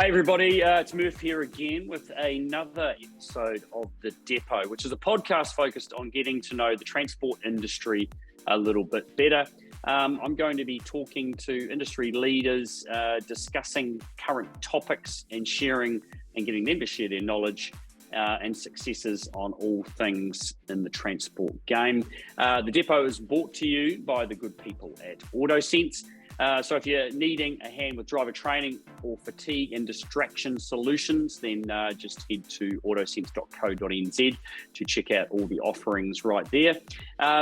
Hey everybody, it's Murph here again with another episode of The Depot, which is a podcast focused on getting to know the transport industry a little bit better. I'm going to be talking to industry leaders, discussing current topics and sharing and getting them to share their knowledge and successes on all things in the transport game. The Depot is brought to you by the good people at AutoSense. So if you're needing a hand with driver training or fatigue and distraction solutions, then just head to autosense.co.nz to check out all the offerings right there.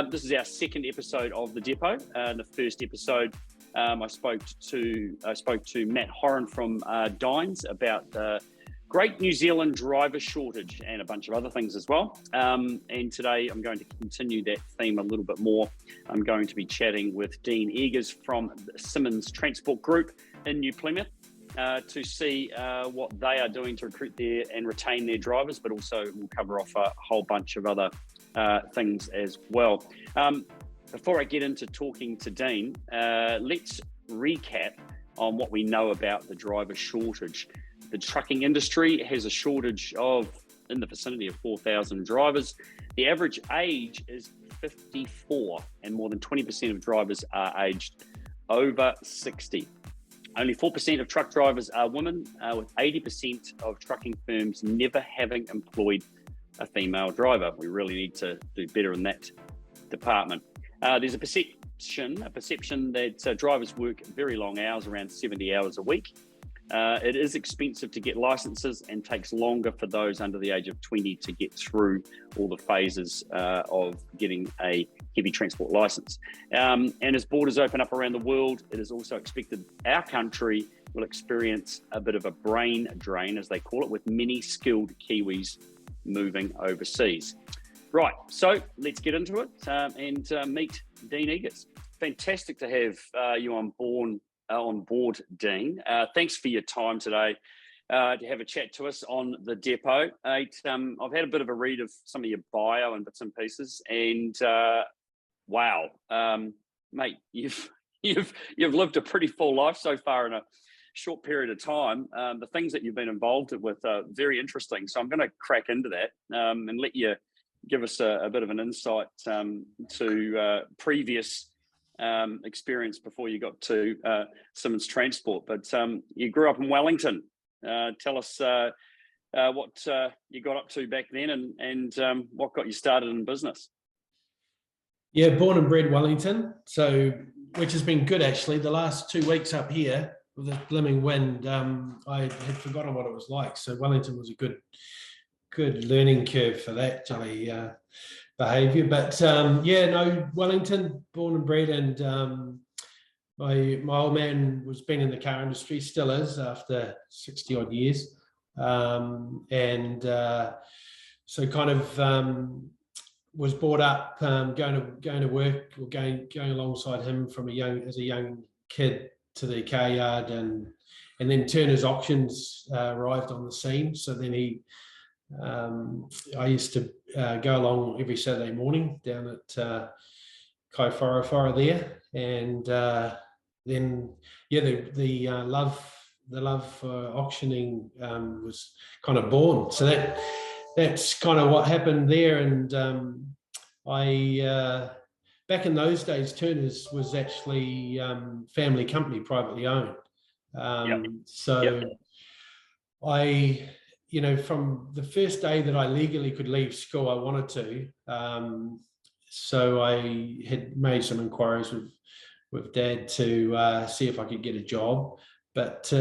This is our second episode of The Depot. In the first episode, I spoke to Matt Horan from Dines about the great New Zealand driver shortage and a bunch of other things as well. And today I'm going to continue that theme a little bit more. I'm going to be chatting with Dean Eggers from the Simmons Transport Group in New Plymouth to see what they are doing to recruit their and retain their drivers, but also we'll cover off a whole bunch of other things as well. Before I get into talking to Dean, let's recap on what we know about the driver shortage. The trucking industry has a shortage of in the vicinity of 4,000 drivers. The average age is 54, and more than 20% of drivers are aged over 60. Only 4% of truck drivers are women, with 80% of trucking firms never having employed a female driver. We really need to do better in that department. There's a perception that drivers work very long hours, around 70 hours a week. It is expensive to get licenses and takes longer for those under the age of 20 to get through all the phases of getting a heavy transport license. And as borders open up around the world, it is also expected our country will experience a bit of a brain drain, as they call it, with many skilled Kiwis moving overseas. Right, so let's get into it and meet Dean Eggers. Fantastic to have you on board, Dean. Thanks for your time today to have a chat to us on The Depot. I've had a bit of a read of some of your bio and bits and pieces, and wow, mate, you've lived a pretty full life so far in a short period of time. The things that you've been involved with are very interesting. So I'm going to crack into that and let you give us a bit of an insight to previous experience before you got to Simmons Transport. But you grew up in Wellington. Tell us what you got up to back then and what got you started in business. Yeah, born and bred Wellington, so which has been good actually. The last 2 weeks up here with the blooming wind, I had forgotten what it was like. So Wellington was a good learning curve for that jolly behaviour. But Wellington, born and bred, and my old man was been in the car industry, still is after 60 odd years, so kind of was brought up going to work or going alongside him from as a young kid to the car yard, and then Turner's Auctions arrived on the scene. So then I used to go along every Saturday morning down at Kaifara there, and then the love for auctioning was kind of born. So that's kind of what happened there. And I back in those days, Turner's was actually family company, privately owned. I, from the first day that I legally could leave school, I wanted to. So I had made some inquiries with Dad to see if I could get a job. But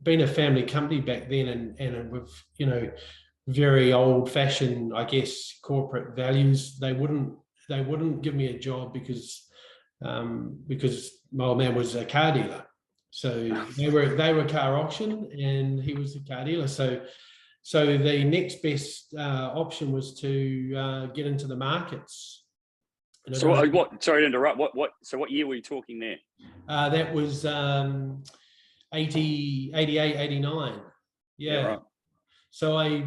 being a family company back then and with, very old-fashioned, I guess, corporate values, they wouldn't give me a job because my old man was a car dealer. So they were car auction and he was a car dealer. So the next best option was to get into the markets. So what? Sorry to interrupt. So what year were you talking there? That was 88, 89. Yeah. Right. So I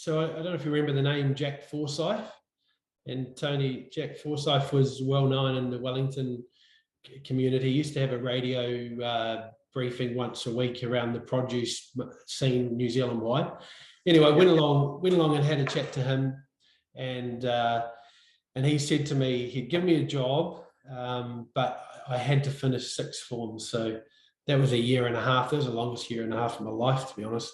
don't know if you remember the name Jack Forsyth. And Jack Forsyth was well known in the Wellington community. He used to have a radio briefing once a week around the produce scene New Zealand wide. Anyway, went along and had a chat to him, and he said to me he'd give me a job, but I had to finish sixth form. So that was a year and a half. That was the longest year and a half of my life, to be honest.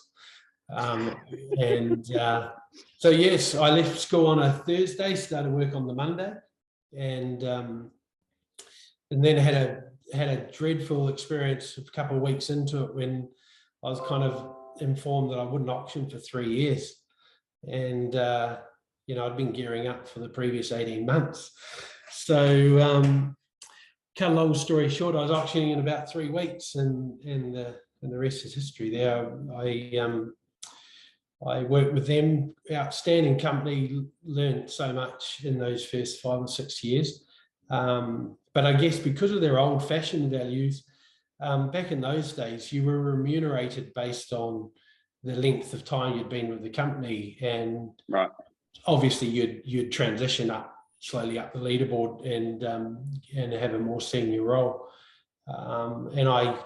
So yes, I left school on a Thursday, started work on the Monday, and then had a dreadful experience a couple of weeks into it when I was kind of informed that I wouldn't auction for 3 years, and I'd been gearing up for the previous 18 months. So cut a long story short, I was auctioning in about 3 weeks, and the rest is history. There, I worked with them, outstanding company, learned so much in those first 5 or 6 years. But I guess because of their old-fashioned values, back in those days, you were remunerated based on the length of time you'd been with the company, and right. Obviously you'd transition slowly up the leaderboard and have a more senior role. And I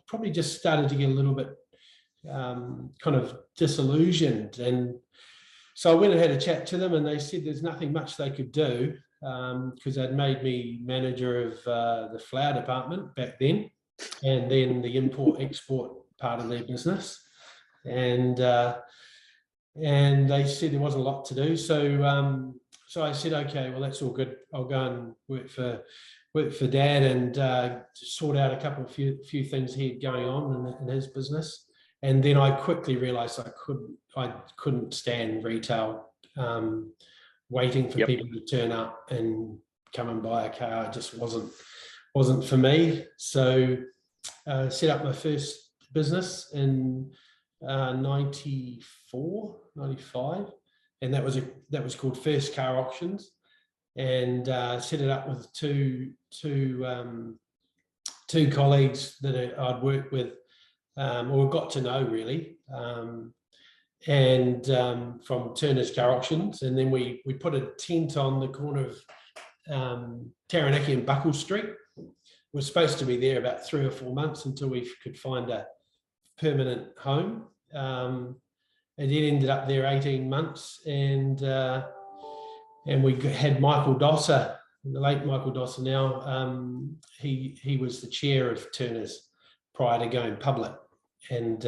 probably just started to get a little bit kind of disillusioned, and so I went and had a chat to them, and they said there's nothing much they could do, because they'd made me manager of the flower department back then, and then the import-export part of their business, and they said there wasn't a lot to do. So I said, okay, well, that's all good. I'll go and work for Dad and sort out a few things he had going on in his business. And then I quickly realised I couldn't stand retail, waiting for people to turn up and come and buy a car. It just wasn't for me. So set up my first business in 94, 95, and that was called First Car Auctions, and set it up with two colleagues that I'd worked with, or got to know really, and from Turner's Car Auctions, and then we put a tent on the corner of Taranaki and Buckle Street. We're supposed to be there about 3 or 4 months until we could find a permanent home. It ended up there 18 months, and we had Michael Dosser, the late Michael Dosser now. He was the chair of Turner's prior to going public, and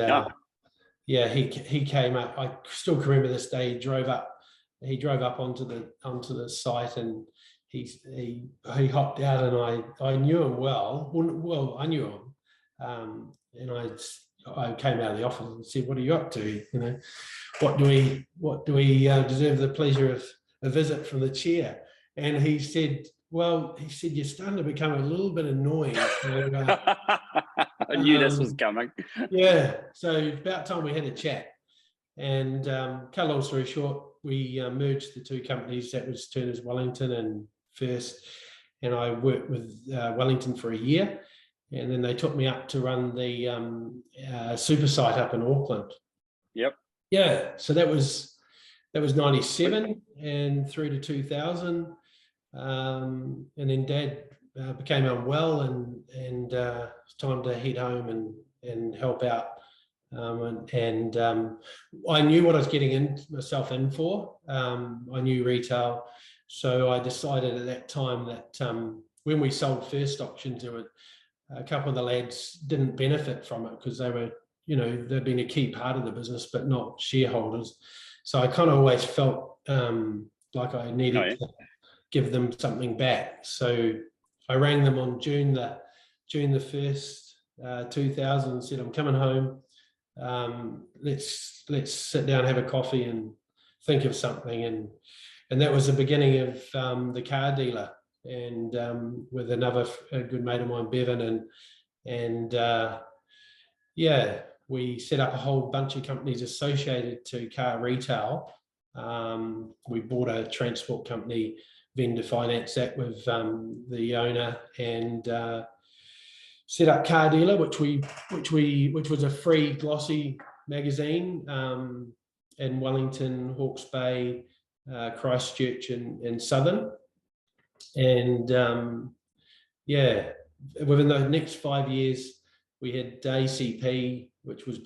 he came up. I still can remember this day. He drove up onto the site, and he hopped out, and I knew him well. Well, I knew him, and I came out of the office and said, "What are you up to? What do we deserve the pleasure of a visit from the chair?" And he said, "You're starting to become a little bit annoying." So, I knew this was coming. Yeah, so about time we had a chat. And cut a long story short, we merged the two companies. That was Turner's Wellington and First, and I worked with Wellington for a year, and then they took me up to run the super site up in Auckland. Yep. Yeah, so that was 97 and through to 2000, and then Dad became unwell, and it's time to head home and help out. I knew what I was getting myself in for. I knew retail, so I decided at that time that when we sold First Auctions, there were a couple of the lads didn't benefit from it because they were, they'd been a key part of the business, but not shareholders. So I kind of always felt like I needed to give them something back. So I rang them on June the 1st, 2000, and said, "I'm coming home. Let's sit down, have a coffee, and think of something." And that was the beginning of the car dealer, and with a good mate of mine, Bevan, and we set up a whole bunch of companies associated to car retail. We bought a transport company, vendor finance that with the owner, and set up Car Dealer, which was a free glossy magazine in Wellington, Hawke's Bay, Christchurch, and Southern. And within the next 5 years, we had ACP, which was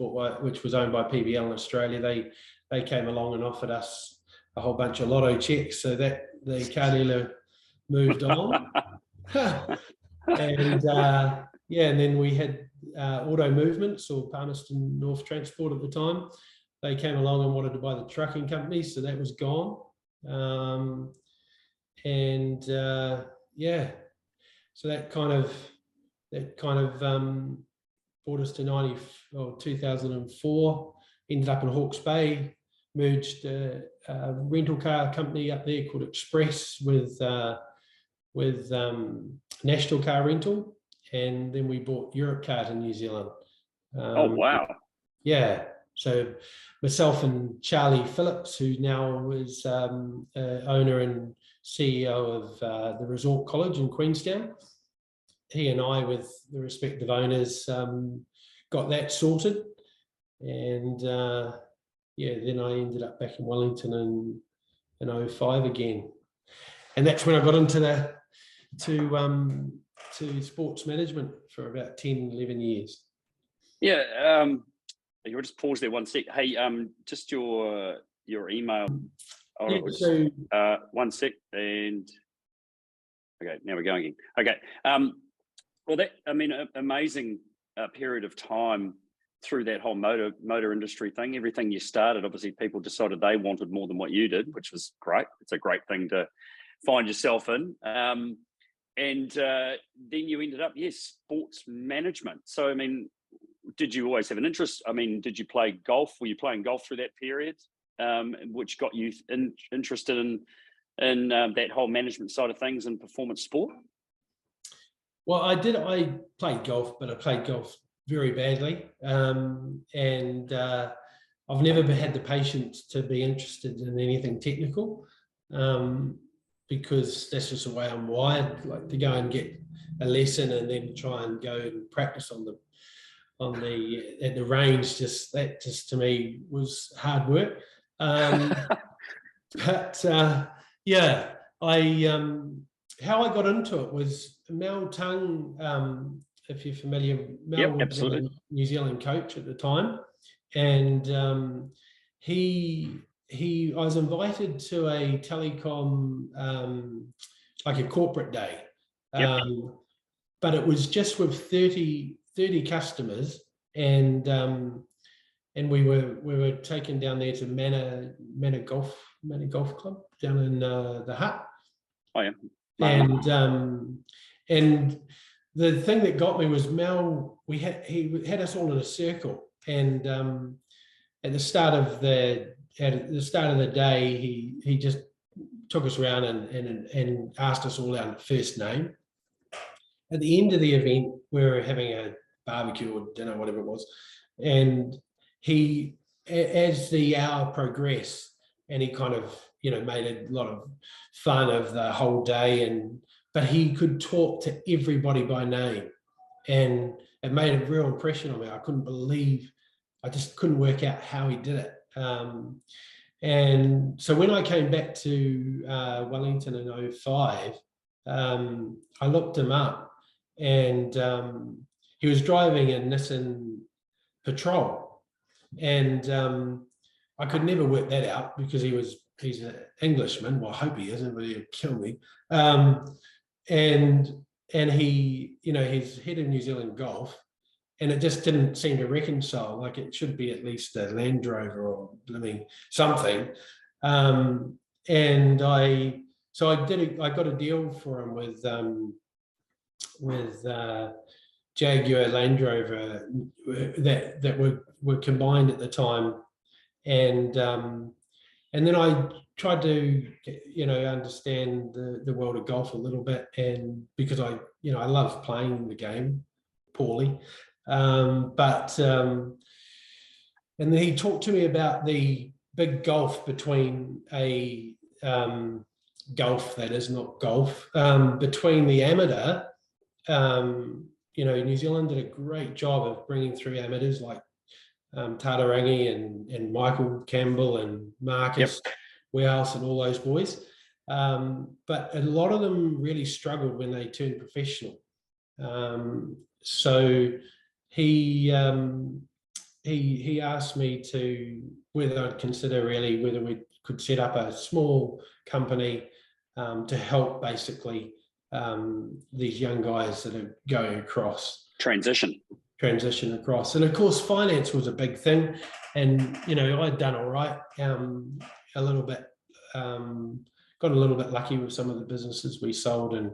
owned by PBL in Australia. They came along and offered us a whole bunch of lotto checks, so that the car dealer moved on. And and then we had Auto Movements, or Palmerston North Transport at the time. They came along and wanted to buy the trucking company, so that was gone. So that kind of brought us to 2004. Ended up in Hawke's Bay, merged a rental car company up there called Express with National Car Rental, and then we bought Europcar in New Zealand. Oh wow! Yeah, so myself and Charlie Phillips, who now is owner and CEO of the Resort College in Queenstown, he and I, with the respective owners, got that sorted, and then I ended up back in Wellington in 2005 again, and that's when I got into to sports management for about 10, 11 years. Yeah, you'll just pause there one sec. Hey, just your email. One sec, and okay, now we're going again. Okay, well, amazing period of time through that whole motor industry thing. Everything you started, obviously, people decided they wanted more than what you did, which was great. It's a great thing to find yourself in. And then you ended up, sports management. So, did you always have an interest? Did you play golf? Were you playing golf through that period, which got you interested in that whole management side of things and performance sport? Well, I did. I played golf, but I played golf very badly. And I've never had the patience to be interested in anything technical. Because that's just the way I'm wired, like to go and get a lesson and then try and go and practice at the range. Just to me was hard work. How I got into it was Mel Tung, if you're familiar. Mel was a New Zealand coach at the time, and I was invited to a telecom, like a corporate day, but it was just with 30 customers, and we were taken down there to Manor Golf Club down in the Hut. Oh yeah. And the thing that got me was Mel. He had us all in a circle, and at the start of the day, he just took us around and asked us all our first name. At the end of the event, we were having a barbecue or dinner, whatever it was, and he, as the hour progressed, and he kind of made a lot of fun of the whole day, but he could talk to everybody by name, and it made a real impression on me. I just couldn't work out how he did it. And so when I came back to Wellington in 2005, I looked him up, and he was driving a Nissan Patrol, and I could never work that out because he's an Englishman. Well, I hope he isn't, but he'll kill me. And he's head of New Zealand Golf, and it just didn't seem to reconcile. Like, it should be at least a Land Rover or something. And I got a deal for him with Jaguar Land Rover that were combined at the time, and then I tried to understand the world of golf a little bit, and because I love playing the game poorly, and then he talked to me about the big gulf between a golf that is not golf, between the amateur. New Zealand did a great job of bringing through amateurs like Tatarangi and Michael Campbell and Marcus Warehouse and all those boys. But a lot of them really struggled when they turned professional. So he asked me to whether I'd consider really whether we could set up a small company to help basically these young guys that are going across transition across. And of course, finance was a big thing, and I'd done all right, a little bit, got a little bit lucky with some of the businesses we sold, and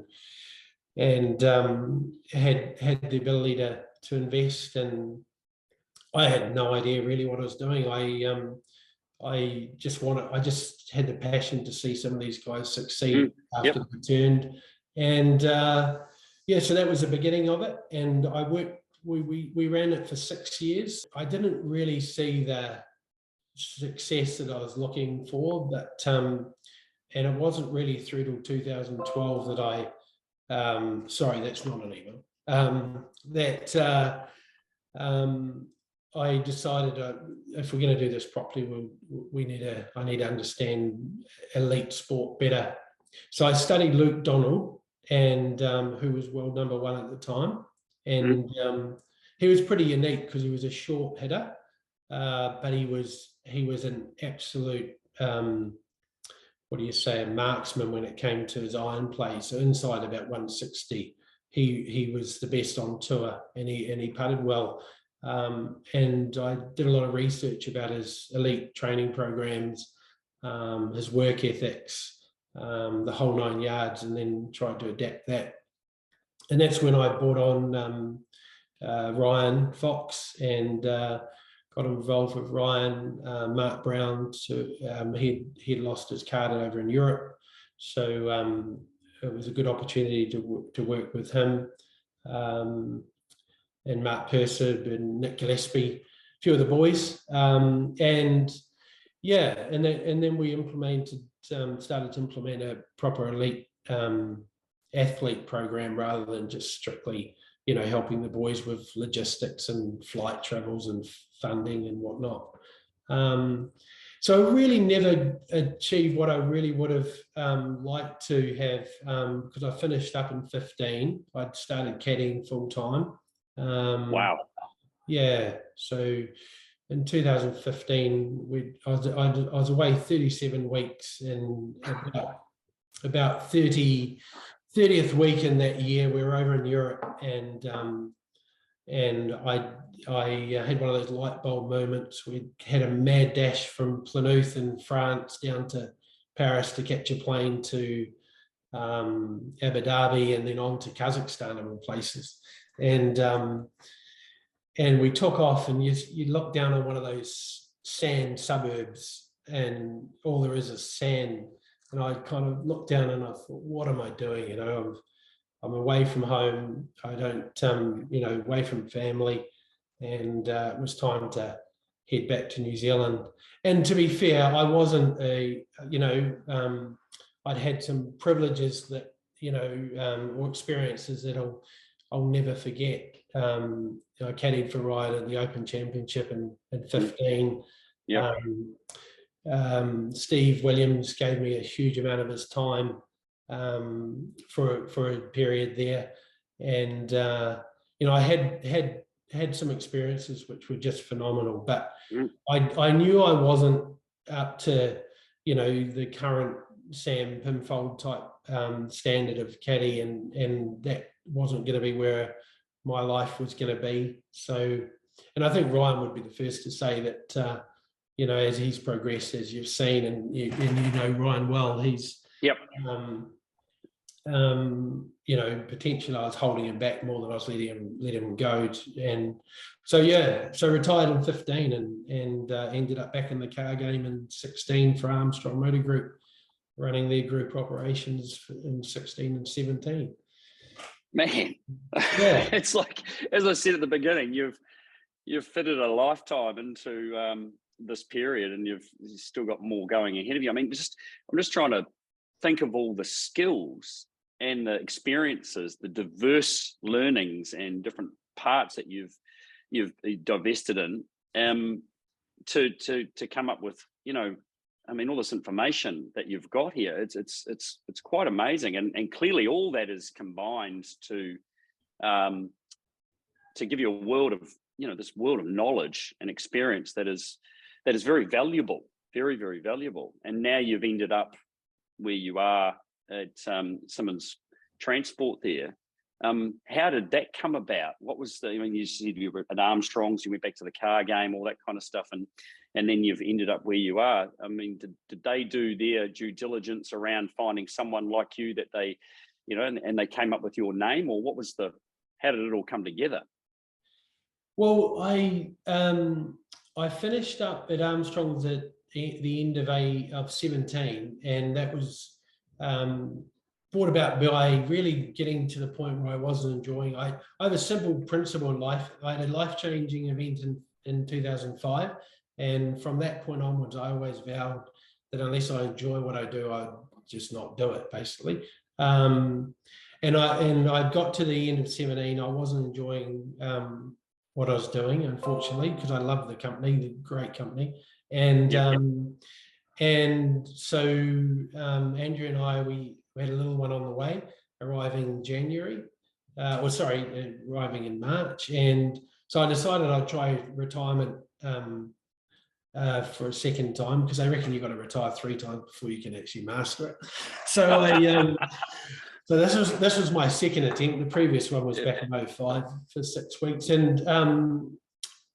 had the ability to invest. And I had no idea really what I was doing. I just had the passion to see some of these guys succeed after they returned. And so that was the beginning of it. And I worked, we ran it for 6 years. I didn't really see the success that I was looking for, but and it wasn't really through till 2012 that sorry, that's not an email, I decided if we're going to do this properly, I need to understand elite sport better. So I studied Luke Donald, and who was world number one at the time, and he was pretty unique because he was a short hitter, but he was an absolute a marksman when it came to his iron play. So inside about 160, he was the best on tour, and he putted well. And I did a lot of research about his elite training programs, his work ethics, the whole 9 yards, and then tried to adapt that. And that's when I brought on Ryan Fox and got involved with Ryan. Mark Brown, he'd lost his card over in Europe, so it was a good opportunity to work with him. And Mark Purser and Nick Gillespie, a few of the boys, and then we started to implement a proper elite athlete program rather than just strictly, helping the boys with logistics and flight travels and funding and whatnot. So I really never achieved what I really would have liked to have, because I finished up in 2015. I'd started caddying full time. Wow. Yeah. So in 2015, I was away 37 weeks, and about 30th week in that year, we were over in Europe, and I had one of those light bulb moments. We had a mad dash from Plymouth in France down to Paris to catch a plane to Abu Dhabi, and then on to Kazakhstan and places. And we took off, and you look down on one of those sand suburbs, and all there is sand. And I kind of looked down and I thought, what am I doing? I'm away from home. I don't, away from family. And it was time to head back to New Zealand. And to be fair, I wasn't I'd had some privileges that, or experiences that I'll never forget. I caddied for Ryan at the Open Championship in 2015. Yeah. Steve Williams gave me a huge amount of his time for a period there, and I had some experiences which were just phenomenal. But I knew I wasn't up to the current Sam Pimfold type standard of caddy, and that wasn't going to be where my life was going to be. So, and I think Ryan would be the first to say that, as he's progressed, as you've seen, and you know Ryan well, he's, potentially I was holding him back more than I was letting him go. And so retired in 2015 and ended up back in the car game in 2016 for Armstrong Motor Group, running their group operations in 2016 and 2017. Man, yeah. It's like, as I said at the beginning, you've fitted a lifetime into this period, and you've still got more going ahead of you. I mean, I'm just trying to think of all the skills and the experiences, the diverse learnings and different parts that you've divested in, to come up with, all this information that you've got here. It's quite amazing, and clearly all that is combined to to give you a world of, this world of knowledge and experience that is very valuable, very, very valuable. And now you've ended up where you are at Simmons Transport there. How did that come about? What was you said you were at Armstrong's, you went back to the car game, all that kind of stuff, and then you've ended up where you are. I mean, did they do their due diligence around finding someone like you that they, and they came up with your name, or how did it all come together? Well, I finished up at Armstrong's at the end of 17, and that was brought about by really getting to the point where I wasn't enjoying. I have a simple principle in life. I had a life-changing event in 2005, and from that point onwards, I always vowed that unless I enjoy what I do, I'd just not do it, basically. And I got to the end of 17. I wasn't enjoying what I was doing, unfortunately, because I love the company, the great company. And so Andrew and I, we had a little one on the way, arriving in January, arriving in March. And so I decided I'd try retirement for a second time, because I reckon you've got to retire 3 times before you can actually master it. So so this was my second attempt. The previous one was back in 2005 for 6 weeks. And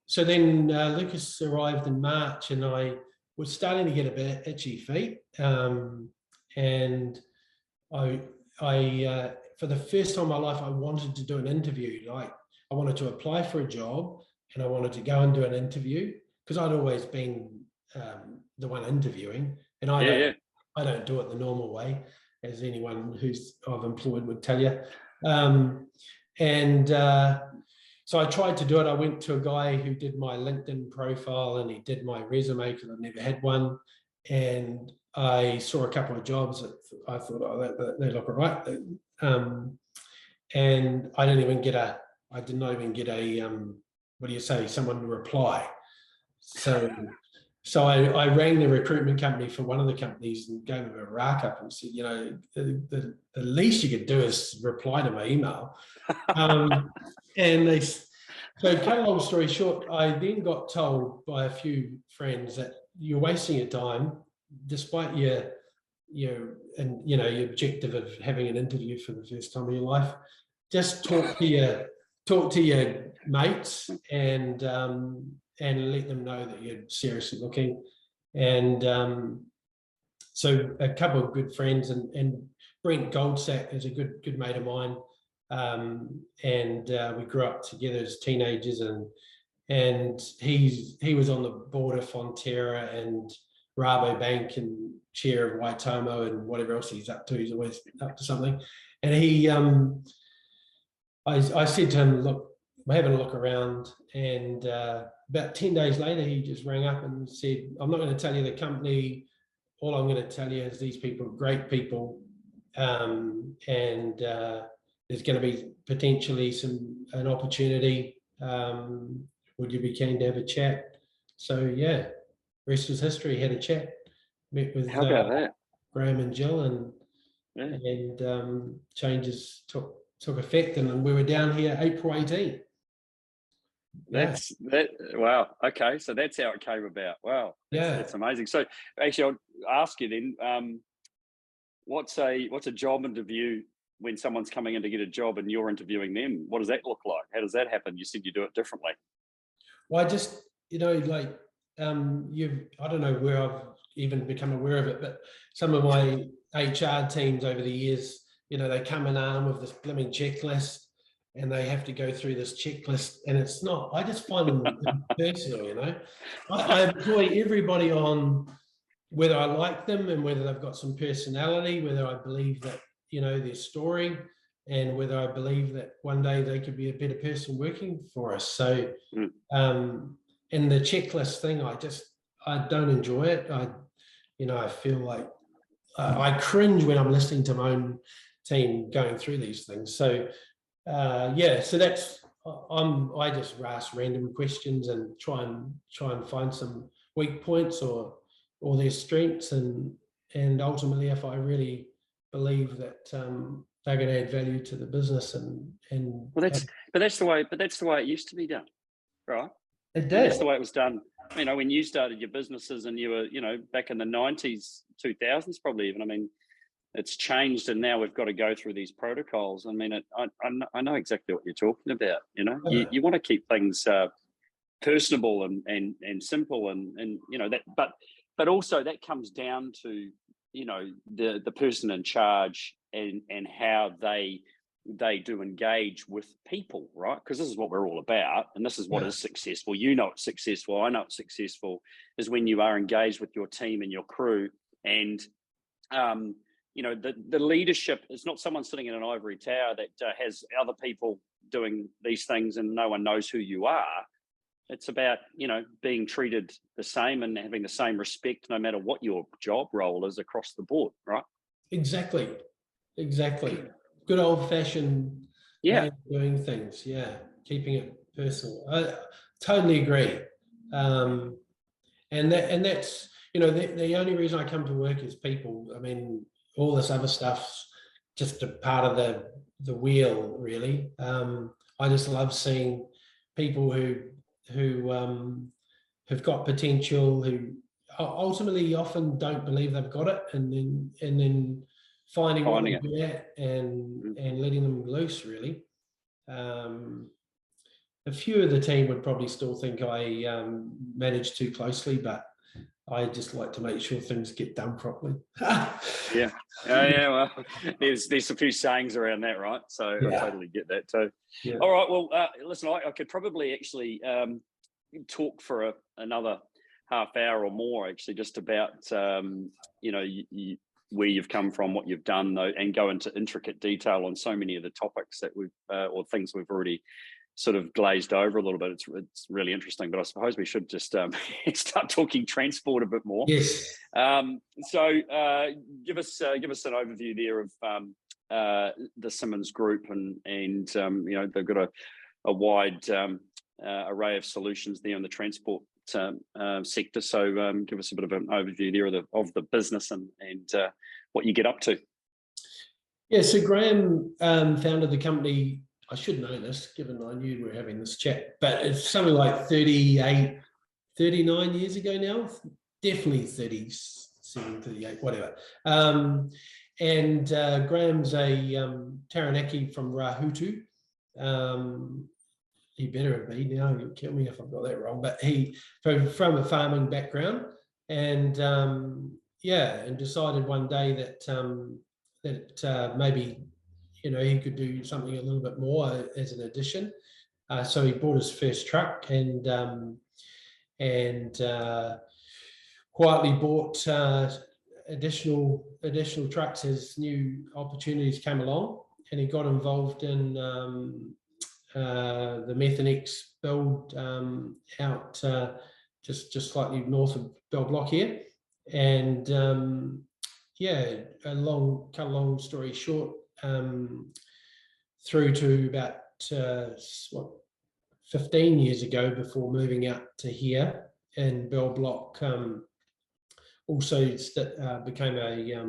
so then Lucas arrived in March, and I was starting to get a bit itchy feet. And I for the first time in my life, I wanted to do an interview. Like, I wanted to apply for a job, and I wanted to go and do an interview, because I'd always been the one interviewing, and I don't do it the normal way, as anyone who's I've employed would tell you. So I tried to do it. I went to a guy who did my LinkedIn profile, and he did my resume, because I never had one. And I saw a couple of jobs that I thought, oh, they look all right. And I did not even get a, someone to reply. So I rang the recruitment company for one of the companies and gave them a rack up and said, the least you could do is reply to my email. So cut a long story short, I then got told by a few friends that you're wasting your time, despite your objective of having an interview for the first time in your life. Just talk to your mates and let them know that you're seriously looking. And so a couple of good friends, and Brent Goldsack is a good mate of mine. We grew up together as teenagers, and he was on the board of Fonterra and Rabobank and chair of Waitomo and whatever else he's up to. He's always up to something. And I said to him, look, I'm having a look around, and about 10 days later, he just rang up and said, I'm not going to tell you the company. All I'm going to tell you is these people are great people, and there's going to be potentially an opportunity. Would you be keen to have a chat? So yeah, rest was history. Had a chat, met with How about that? Graham and Jill, and changes took effect, and we were down here April 18. Wow. Okay, so that's how it came about. Wow. That's amazing. So actually, I'll ask you then, what's a job interview when someone's coming in to get a job and you're interviewing them? What does that look like? How does that happen? You said you do it differently. Well, I just, I don't know where I've even become aware of it, but some of my HR teams over the years, they come in armed with this blooming checklist, and they have to go through this checklist, and it's not, I just find them impersonal, I employ everybody on whether I like them and whether they've got some personality, whether I believe that, their story, and whether I believe that one day they could be a better person working for us. So, and the checklist thing, I don't enjoy it. I feel like I cringe when I'm listening to my own team going through these things. So, so that's, I just ask random questions and try and find some weak points or their strengths, and ultimately, if I really believe that they're going to add value to the business, and Well, that's the way it used to be done, right? it And that's did. the way it was done. You know, when you started your businesses and you were, you know, back in the 90s, 2000s, probably even. I mean, it's changed, and now we've got to go through these protocols. I mean, I know exactly what you're talking about. You know, you want to keep things personable and simple, and you know that, but also that comes down to, you know, the person in charge and how they do engage with people, right? Because this is what we're all about, and this is what is successful. You know it's successful. I know it's successful is when you are engaged with your team and your crew, and you know, the leadership is not someone sitting in an ivory tower that has other people doing these things and no one knows who you are. It's about, you know, being treated the same and having the same respect no matter what your job role is across the board, right? Exactly. Good old-fashioned way of doing things. Yeah, keeping it personal. I totally agree. And that's, you know, the only reason I come to work is people. I mean, all this other stuff's just a part of the wheel, really. I just love seeing people who have got potential, who ultimately often don't believe they've got it, and then finding what they're good at and letting them loose, really. A few of the team would probably still think I manage too closely, but I just like to make sure things get done properly. Yeah. Well, there's a few sayings around that, right? So I totally get that too. Yeah. All right. Well, listen, I could probably actually talk for another half hour or more, actually, just about you know, where you've come from, what you've done, though, and go into intricate detail on so many of the topics that we've or things we've already sort of glazed over a little bit. It's really interesting, but I suppose we should just start talking transport a bit more. Yes. So give us an overview there of the Simmons Group, and you know, they've got a wide array of solutions there in the transport sector. So give us a bit of an overview there of the business and what you get up to. Yeah. So Graham founded the company. I should know this, given I knew we were having this chat, but it's something like 39 years ago now, definitely 37, 38, whatever. And Graham's a Taranaki from Rahutu. He better have been now, he'll kill me if I've got that wrong, but he from a farming background, and and decided one day that maybe, you know, he could do something a little bit more as an addition. So he bought his first truck and quietly bought additional trucks as new opportunities came along, and he got involved in the Methanex build out just slightly north of Bell Block here, and cut a long story short, through to about 15 years ago, before moving out to here in Bell Block, also became a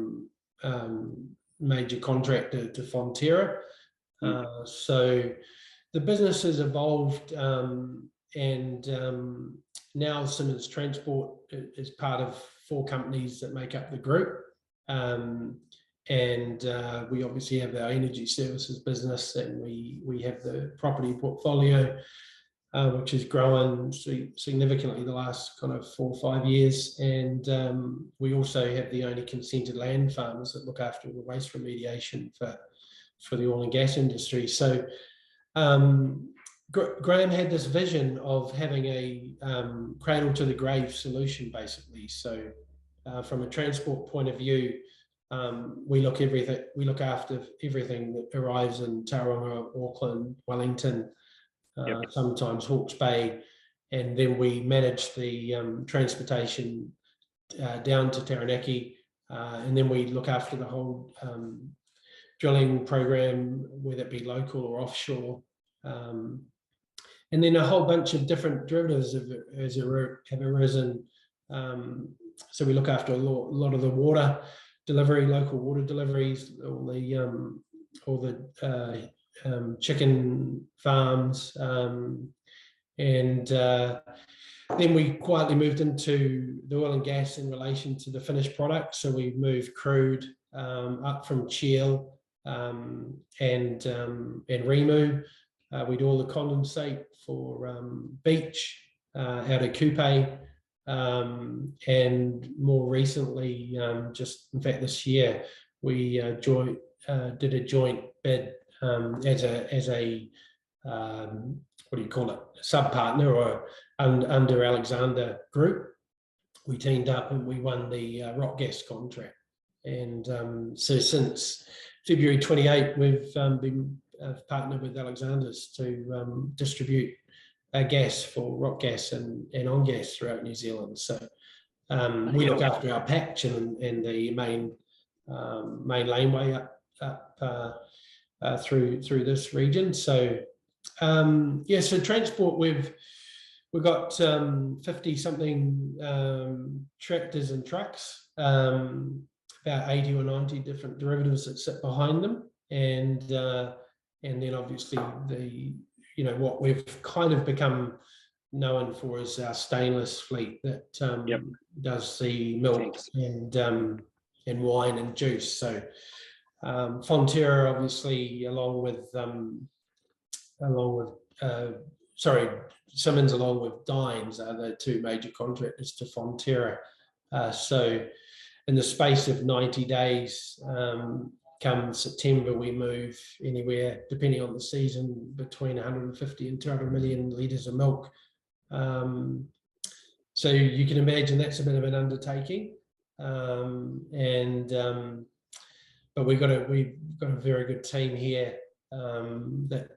major contractor to Fonterra. So the business has evolved, and now Simmons Transport is part of 4 companies that make up the group. And we obviously have our energy services business, and we have the property portfolio, which has grown significantly the last kind of 4 or 5 years. And we also have the only consented land farms that look after the waste remediation for the oil and gas industry. So Graham had this vision of having a cradle to the grave solution, basically. So from a transport point of view, we look after everything that arrives in Tauranga, Auckland, Wellington, sometimes Hawke's Bay, and then we manage the transportation down to Taranaki, and then we look after the whole drilling program, whether it be local or offshore, and then a whole bunch of different derivatives have arisen. So we look after a lot of the water delivery, local water deliveries, all the all the chicken farms, and then we quietly moved into the oil and gas in relation to the finished product. So we moved crude up from Chile and Remu. We do all the condensate for beach out of Coupe. And more recently, just in fact this year, we did a joint bid as a what do you call it, sub partner or under Alexander Group. We teamed up and we won the rock gas contract. And so since February 28, we've been partnered with Alexander's to distribute gas for rock gas and on gas throughout New Zealand. So we look after our patch and the main laneway up through this region. So so transport, we've got 50 something tractors and trucks, about 80 or 90 different derivatives that sit behind them, and then obviously what we've kind of become known for is our stainless fleet that does the milk and wine and juice. So Fonterra, obviously, along with Simmons, along with Dines, are the two major contractors to Fonterra. So in the space of 90 days, come September, we move anywhere, depending on the season, between 150 and 200 million litres of milk. So you can imagine that's a bit of an undertaking. But we've got a very good team here that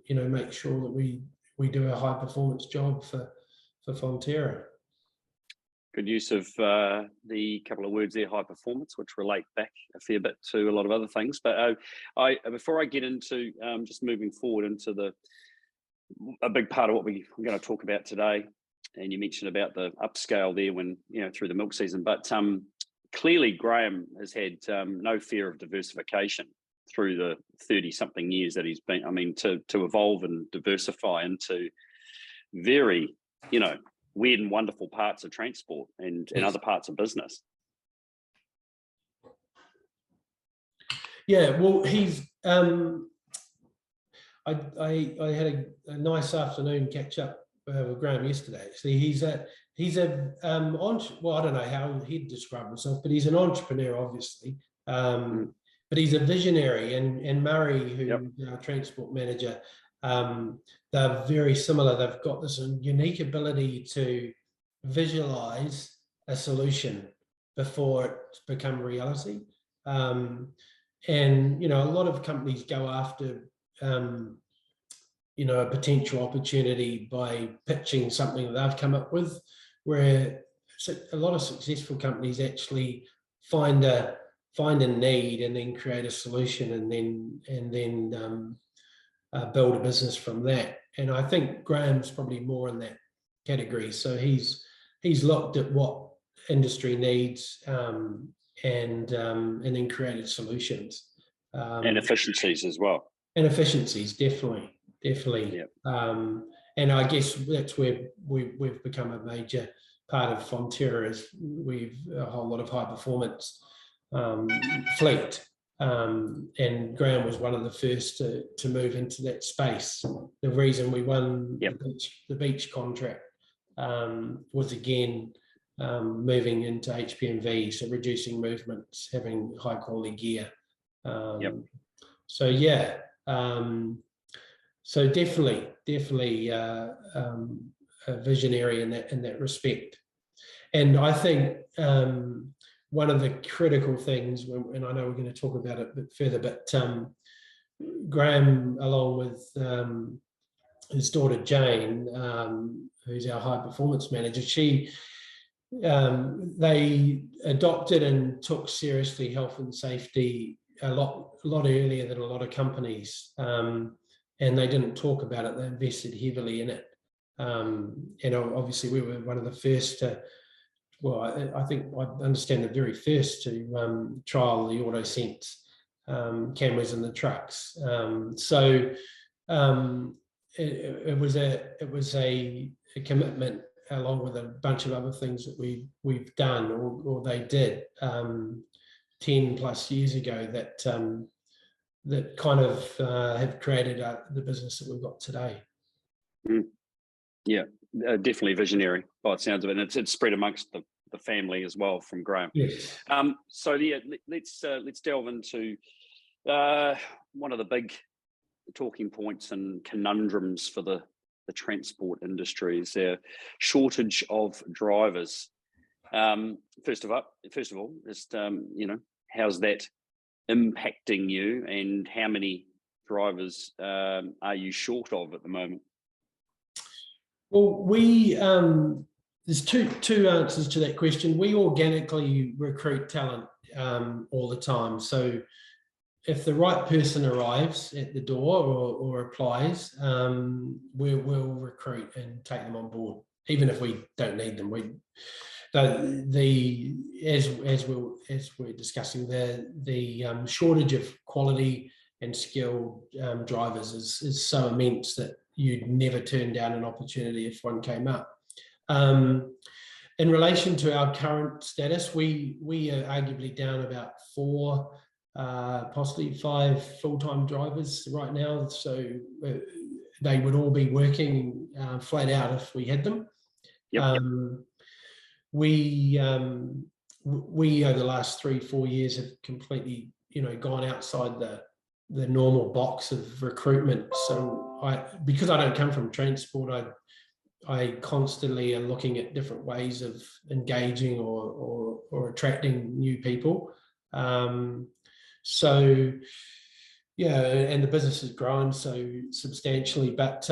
make sure that we do a high performance job for Fonterra. Good use of the couple of words there, high performance, which relate back a fair bit to a lot of other things. But before I get into just moving forward into a big part of what we're going to talk about today, and you mentioned about the upscale there when through the milk season, but clearly Graham has had no fear of diversification through the 30-something years that he's been. I mean, to evolve and diversify into very weird and wonderful parts of transport and other parts of business. Yeah, well, he's. I had a nice afternoon catch up with Graham yesterday. Actually, he's a well, I don't know how he'd describe himself, but he's an entrepreneur, obviously. But he's a visionary, and Murray, who's our transport manager, they're very similar. They've got this unique ability to visualize a solution before it's become reality. And a lot of companies go after a potential opportunity by pitching something that they've come up with, where a lot of successful companies actually find a need and then create a solution and then build a business from that. And I think Graham's probably more in that category. So he's looked at what industry needs and then created solutions. And efficiencies as well. And efficiencies, definitely. Yep. And I guess that's where we've become a major part of Fonterra, is we've a whole lot of high performance fleet. And Graham was one of the first to move into that space. The reason we won the beach contract was, again, moving into HPMV, so reducing movements, having high quality gear. So definitely a visionary in that respect. And I think one of the critical things, and I know we're going to talk about it a bit further, but Graham, along with his daughter Jane, who's our high performance manager, they adopted and took seriously health and safety a lot earlier than a lot of companies, and they didn't talk about it. They invested heavily in it, and obviously we were one of the first to. Well, I think I understand the very first to trial the AutoSense cameras in the trucks. So it was a commitment, along with a bunch of other things that we've done or they did 10 plus years ago that kind of have created the business that we've got today. Yeah, definitely visionary by the sounds of it. And it's spread amongst the family as well from Graham. Yes. So yeah, let's delve into one of the big talking points and conundrums for the transport industry is their shortage of drivers. First of all, just how's that impacting you, and how many drivers are you short of at the moment? Well, there's two answers to that question. We organically recruit talent all the time. So if the right person arrives at the door or applies, we'll recruit and take them on board, even if we don't need them. As we're discussing, the shortage of quality and skilled drivers is so immense that you'd never turn down an opportunity if one came up. In relation to our current status, we are arguably down about 4, possibly 5 full-time drivers right now. So they would all be working flat out if we had them. Yep. We over the last 3-4 years have completely, gone outside the normal box of recruitment. So because I don't come from transport, I constantly am looking at different ways of engaging or attracting new people. So yeah, and the business has grown so substantially, but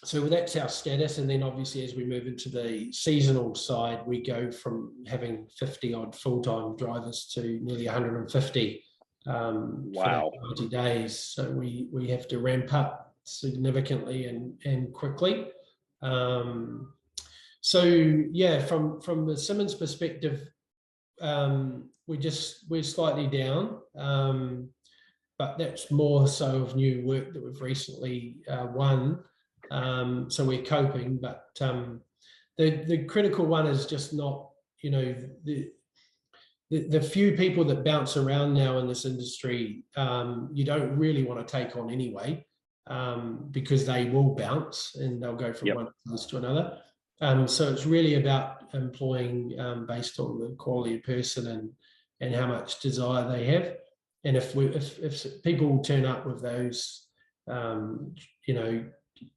so that's our status. And then obviously as we move into the seasonal side, we go from having 50 odd full-time drivers to nearly 150 Wow. for 90 days. So we have to ramp up significantly and quickly. So yeah, from the Simmons perspective, we're slightly down, but that's more so of new work that we've recently won. So we're coping, but the critical one is just not, the few people that bounce around now in this industry, you don't really want to take on anyway, because they will bounce and they'll go from one place to another. So it's really about employing based on the quality of person and how much desire they have. And if people turn up with those,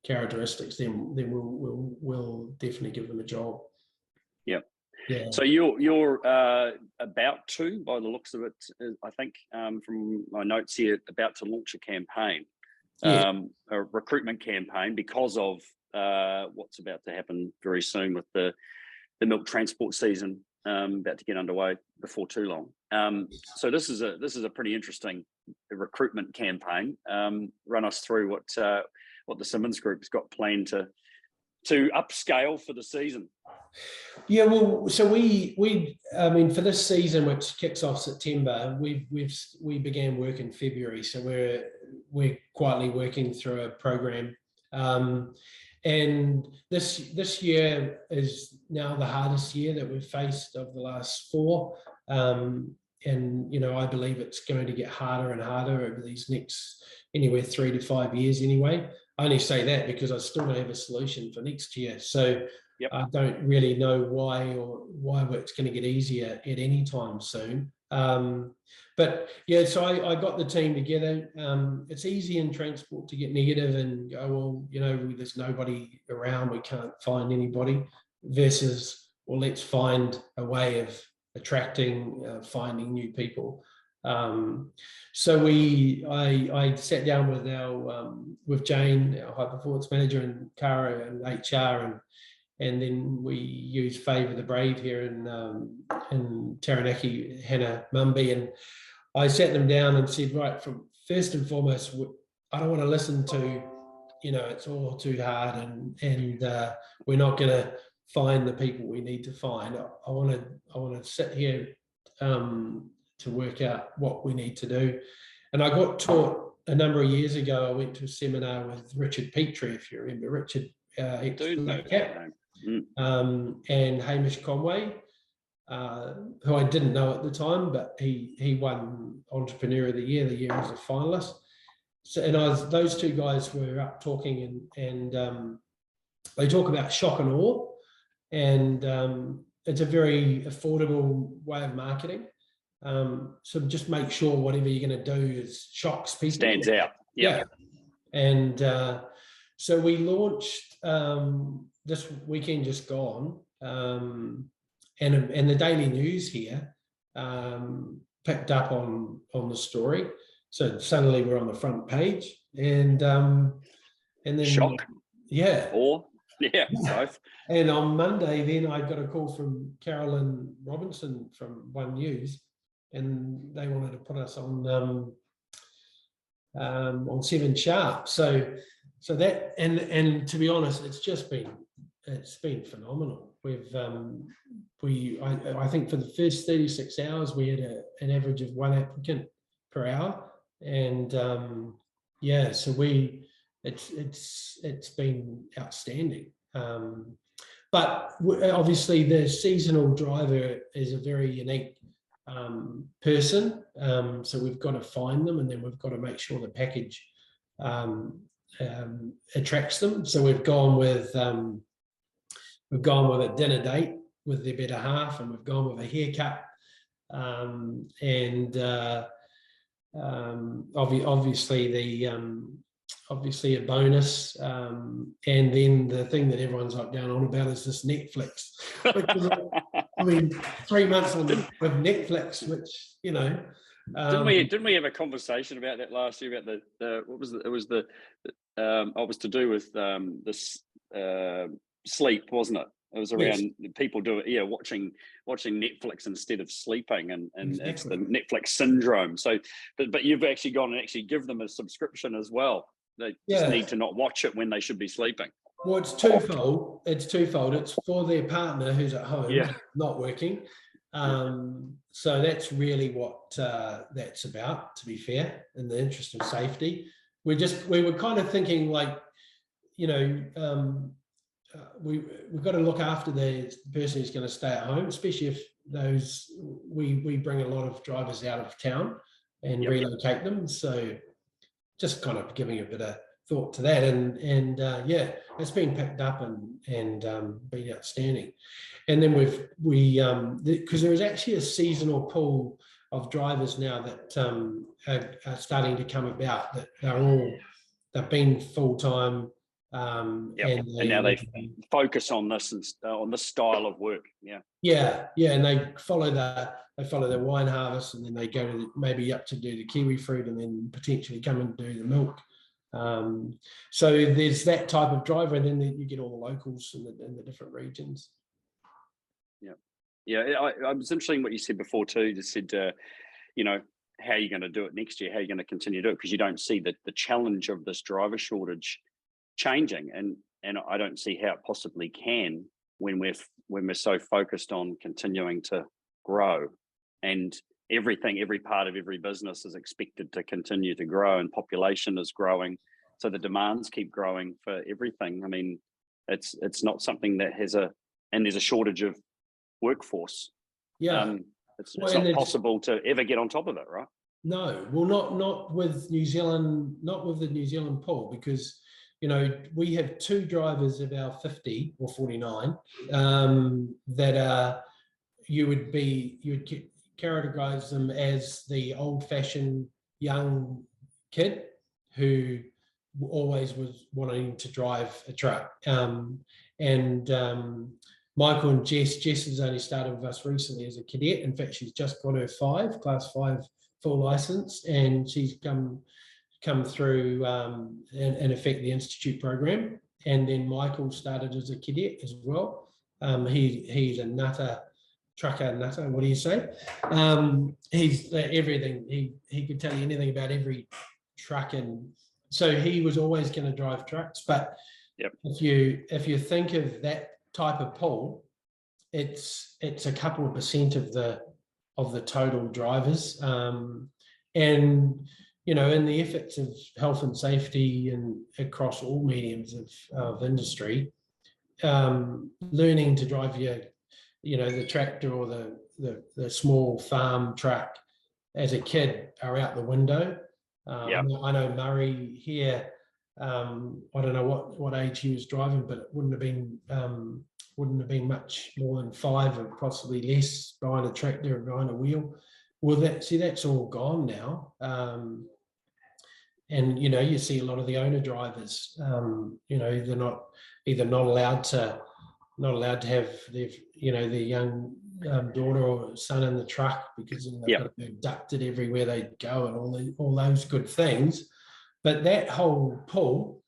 characteristics, then we'll definitely give them a job. Yep. Yeah. So you're about to, by the looks of it, I think from my notes here, about to launch a campaign, a recruitment campaign, because of what's about to happen very soon with the milk transport season about to get underway before too long. So this is a pretty interesting recruitment campaign. Run us through what the Simmons Group's got planned to upscale for the season. Yeah, well, so we for this season, which kicks off September, we began work in February. So we're quietly working through a program, and this year is now the hardest year that we've faced of the last 4. And I believe it's going to get harder and harder over these next anywhere 3 to 5 years anyway. I only say that because I still don't have a solution for next year. So I don't really know why it's going to get easier at any time soon. But yeah, so I got the team together. It's easy in transport to get negative and go, well, there's nobody around, we can't find anybody, versus, well, let's find a way of attracting, finding new people. So I sat down with Jane, our high performance manager, and Cara and HR, and then we used Favour the Brave here in Taranaki, Hannah Mumby, and I sat them down and said, right, from first and foremost, I don't want to listen to, it's all too hard and we're not going to find the people we need to find. I want to sit here work out what we need to do. And I got taught a number of years ago. I went to a seminar with Richard Petrie, if you remember Richard, and Hamish Conway, who I didn't know at the time, but he won Entrepreneur of the Year as a finalist. So, and those two guys were up talking, and they talk about shock and awe, and it's a very affordable way of marketing. So just make sure whatever you're going to do shocks people. Stands out. Yeah. And so we launched this weekend just gone, and the Daily News here picked up on the story. So suddenly we're on the front page, and then shock. Yeah. Or yeah, both. And on Monday, then I got a call from Carolyn Robinson from One News, and they wanted to put us on 7 Sharp. So that, and to be honest, it's been phenomenal. I think for the first 36 hours we had an average of 1 applicant per hour, and so it's been outstanding. But obviously the seasonal driver is a very unique person, so we've got to find them, and then we've got to make sure the package attracts them. So we've gone with a dinner date with their better half, and we've gone with a haircut, obviously a bonus, and then the thing that everyone's like going on about is this Netflix. I mean, 3 months with Netflix, which didn't we have a conversation about that last year about the what was it? It was it was to do with this sleep, wasn't it? It was around people watching Netflix instead of sleeping, and exactly. It's the Netflix syndrome. So, but you've actually gone and actually give them a subscription as well. They just need to not watch it when they should be sleeping. Well, it's twofold. It's for their partner who's at home, not working. So that's really what that's about, to be fair, in the interest of safety. We were kind of thinking we've got to look after the person who's going to stay at home, especially if we bring a lot of drivers out of town and relocate them. So just kind of giving a bit of thought to that, and it's been picked up and been outstanding. And then because there is actually a seasonal pool of drivers now that are starting to come about, that they've been full-time, and now they focus on this on this style of work. And they follow their wine harvest, and then they go maybe up to do the kiwi fruit, and then potentially come and do the milk. So there's that type of driver, and then you get all the locals in the different regions. I was interested in what you said before too. You said how are you going to do it next year? How are you going to continue to do it? Because you don't see the challenge of this driver shortage changing, and I don't see how it possibly can when we're so focused on continuing to grow, and every part of every business is expected to continue to grow, and population is growing, so the demands keep growing for everything. I mean, it's not something that there's a shortage of workforce. It's not possible to ever get on top of it, right? No, well, not with New Zealand, not with the New Zealand pool, because we have 2 drivers of our 50 or 49 that are, you would categorize them as the old-fashioned young kid who always was wanting to drive a truck. Michael and Jess has only started with us recently as a cadet. In fact, she's just got her class 5 full license, and she's come through in effect the institute program. And then Michael started as a cadet as well. He's a trucker nutter. What do you say? He's everything. He could tell you anything about every truck, and so he was always going to drive trucks. But if you think of that type of pool, it's a couple of percent of the the total drivers, and in the efforts of health and safety and across all mediums of industry, learning to drive the tractor or the small farm truck as a kid are out the window. I know Murray here, I don't know what age he was driving, but it wouldn't have been much more than 5 or possibly less behind a tractor or behind a wheel. Well, that's all gone now. And you see a lot of the owner drivers, they're not allowed to have their young daughter or son in the truck because they've got to be abducted everywhere they go and all those good things. But that whole pull,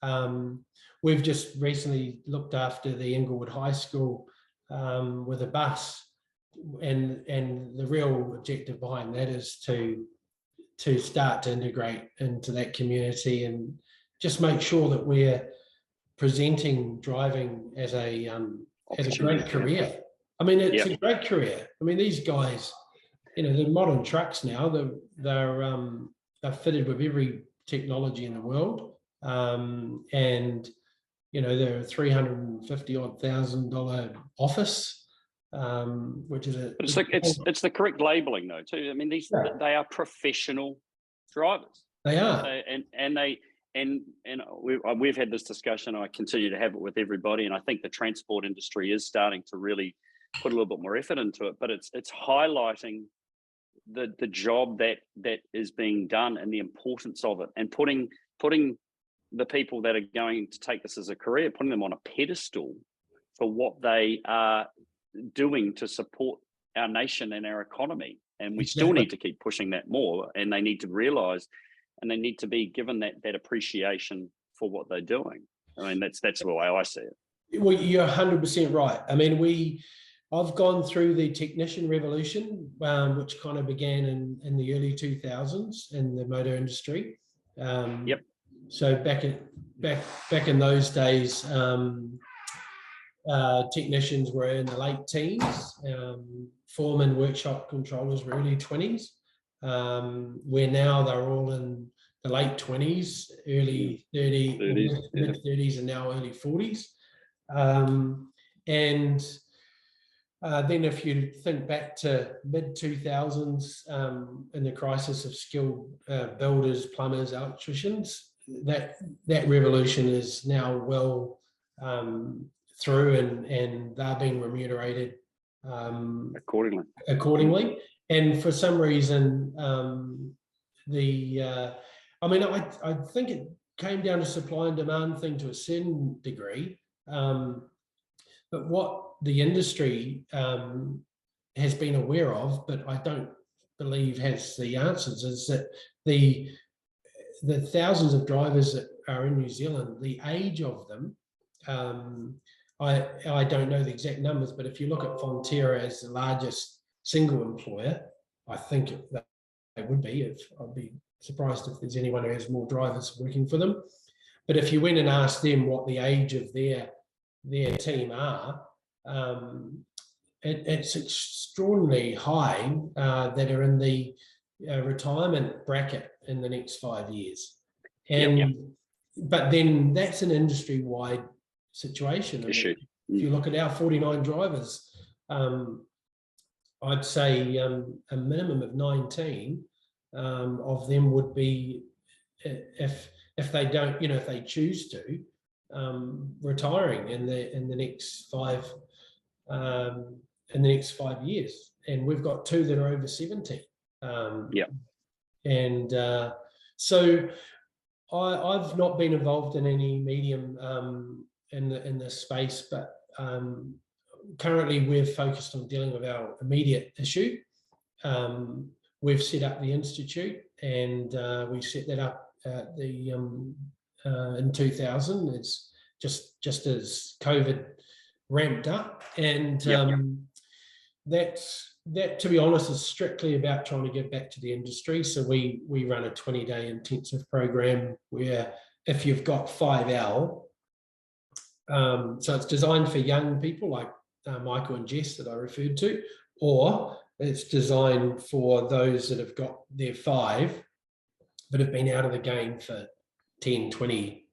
we've just recently looked after the Inglewood High School with a bus, and the real objective behind that is to start to integrate into that community and just make sure that we're presenting driving as a great career. I mean, it's a great career. I mean, these guys, the modern trucks now, they're fitted with every technology in the world, and they're a $350,000 office. Which is it's the correct labeling though too. I mean, they are professional drivers. They are, and we've had this discussion. I continue to have it with everybody, and I think the transport industry is starting to really put a little bit more effort into it. But it's highlighting the job that is being done and the importance of it, and putting the people that are going to take this as a career, putting them on a pedestal for what they are doing to support our nation and our economy. And we still need to keep pushing that more, and they need to realize, and they need to be given that appreciation for what they're doing. I mean, that's the way I see it. Well, you're 100% right. I mean, I've gone through the technician revolution, which kind of began in the early 2000s in the motor industry. So back in those days, technicians were in the late teens, foreman workshop controllers were early 20s, where now they're all in the late 20s, early 30s, mid 30s, and now early 40s. And then if you think back to mid 2000s, in the crisis of skilled builders, plumbers, electricians, that revolution is now well through, and they're being remunerated accordingly. And for some reason, I think it came down to supply and demand thing to a certain degree. But what the industry has been aware of, but I don't believe has the answers, is that the thousands of drivers that are in New Zealand, the age of them, I don't know the exact numbers, but if you look at Fonterra as the largest single employer, I think they would be. I'd be surprised if there's anyone who has more drivers working for them. But if you went and asked them what the age of their team are, it's extraordinarily high that are in the retirement bracket in the next 5 years. But then that's an industry-wide situation. Issue. If you look at our 49 drivers, I'd say a minimum of 19 of them would be, if they don't, if they choose to, retiring in the next 5 years. And we've got 2 that are over 70. And so I've not been involved in any medium in this space, but currently we're focused on dealing with our immediate issue. We've set up the institute, and we set that up at in 2000. It's just as COVID ramped up, and that, to be honest, is strictly about trying to give back to the industry. So we run a 20-day intensive program where if you've got 5L, so it's designed for young people like Michael and Jess that I referred to, or It's designed for those that have got their 5, but have been out of the game for 10, 20,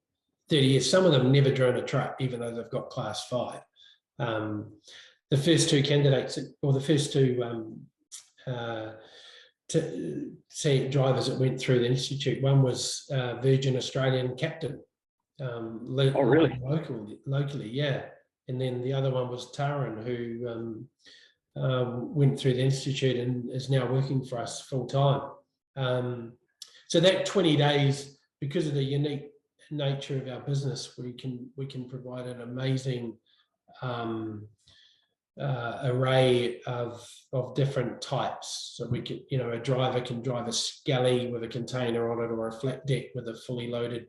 30 years. Some of them never driven a truck, even though they've got class 5. The first 2 candidates, or the first 2 drivers that went through the institute, one was Virgin Australian captain. Oh, really? Locally, yeah. And then the other one was Taran, who went through the institute and is now working for us full time. So that 20 days, because of the unique nature of our business, we can provide an amazing array of different types. So we could, a driver can drive a scally with a container on it, or a flat deck with a fully loaded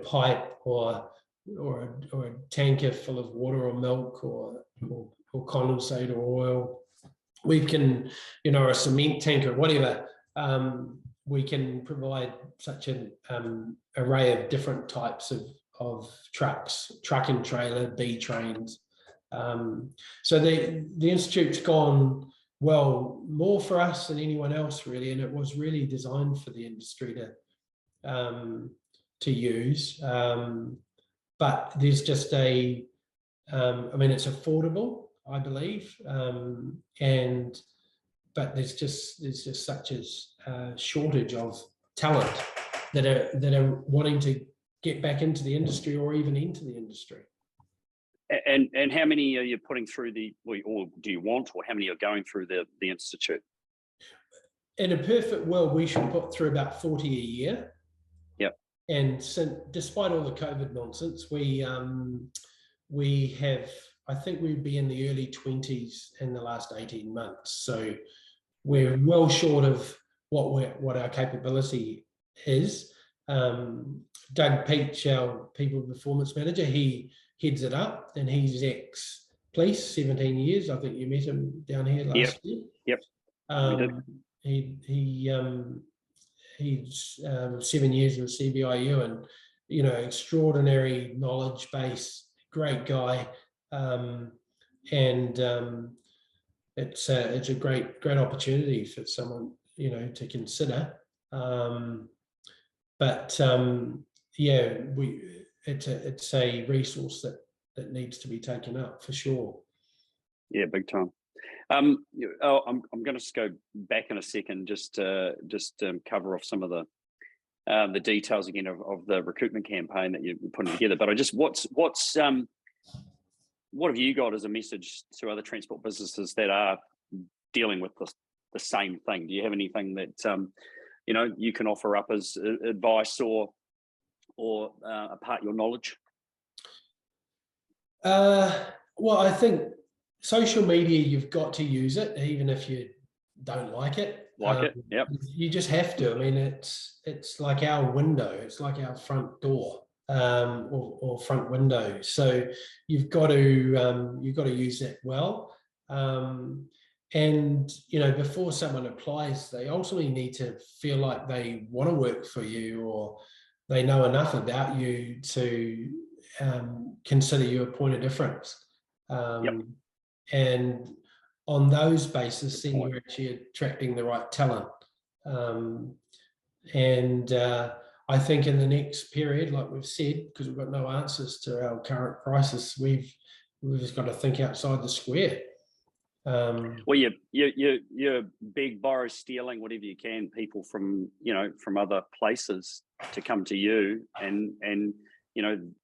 pipe, or a tanker full of water or milk, or condensate or oil. We can, a cement tanker, whatever. We can provide such an array of different types of trucks, truck and trailer, B trains. So the Institute's gone well, more for us than anyone else, really, and it was really designed for the industry to use. But there's just it's affordable, I believe, but there's just such a shortage of talent that are wanting to get back into the industry, or even into the industry. And how many are you putting through or do you want, or how many are going through the institute? In a perfect world, we should put through about 40 a year. Yep. And despite all the COVID nonsense, we have, I think we'd be in the early 20s in the last 18 months. So we're well short of what our capability is. Doug Peach, our people performance manager, he heads it up, and he's ex-police, 17 years. I think you met him down here last year. Yep. He's 7 years in CBIU, and extraordinary knowledge base, great guy, and it's a great opportunity for someone to consider. It's a resource that needs to be taken up for sure. Yeah, big time. I'm going to go back in a second, just cover off some of the details again of the recruitment campaign that you're putting together. But what have you got as a message to other transport businesses that are dealing with the same thing? Do you have anything that you can offer up as advice or impart your knowledge? Well, I think social media, you've got to use it, even if you don't like it. Yep. You just have to. I mean, it's like our window. It's like our front door, or front window. So you've got to use that well. And before someone applies, they ultimately need to feel like they want to work for you, or they know enough about you to consider you a point of difference. And on those basis, then you're actually attracting the right talent. I think in the next period, like we've said, because we've got no answers to our current crisis, we've just got to think outside the square. Well, you're big borrow, stealing whatever you can, people from other places to come to you, and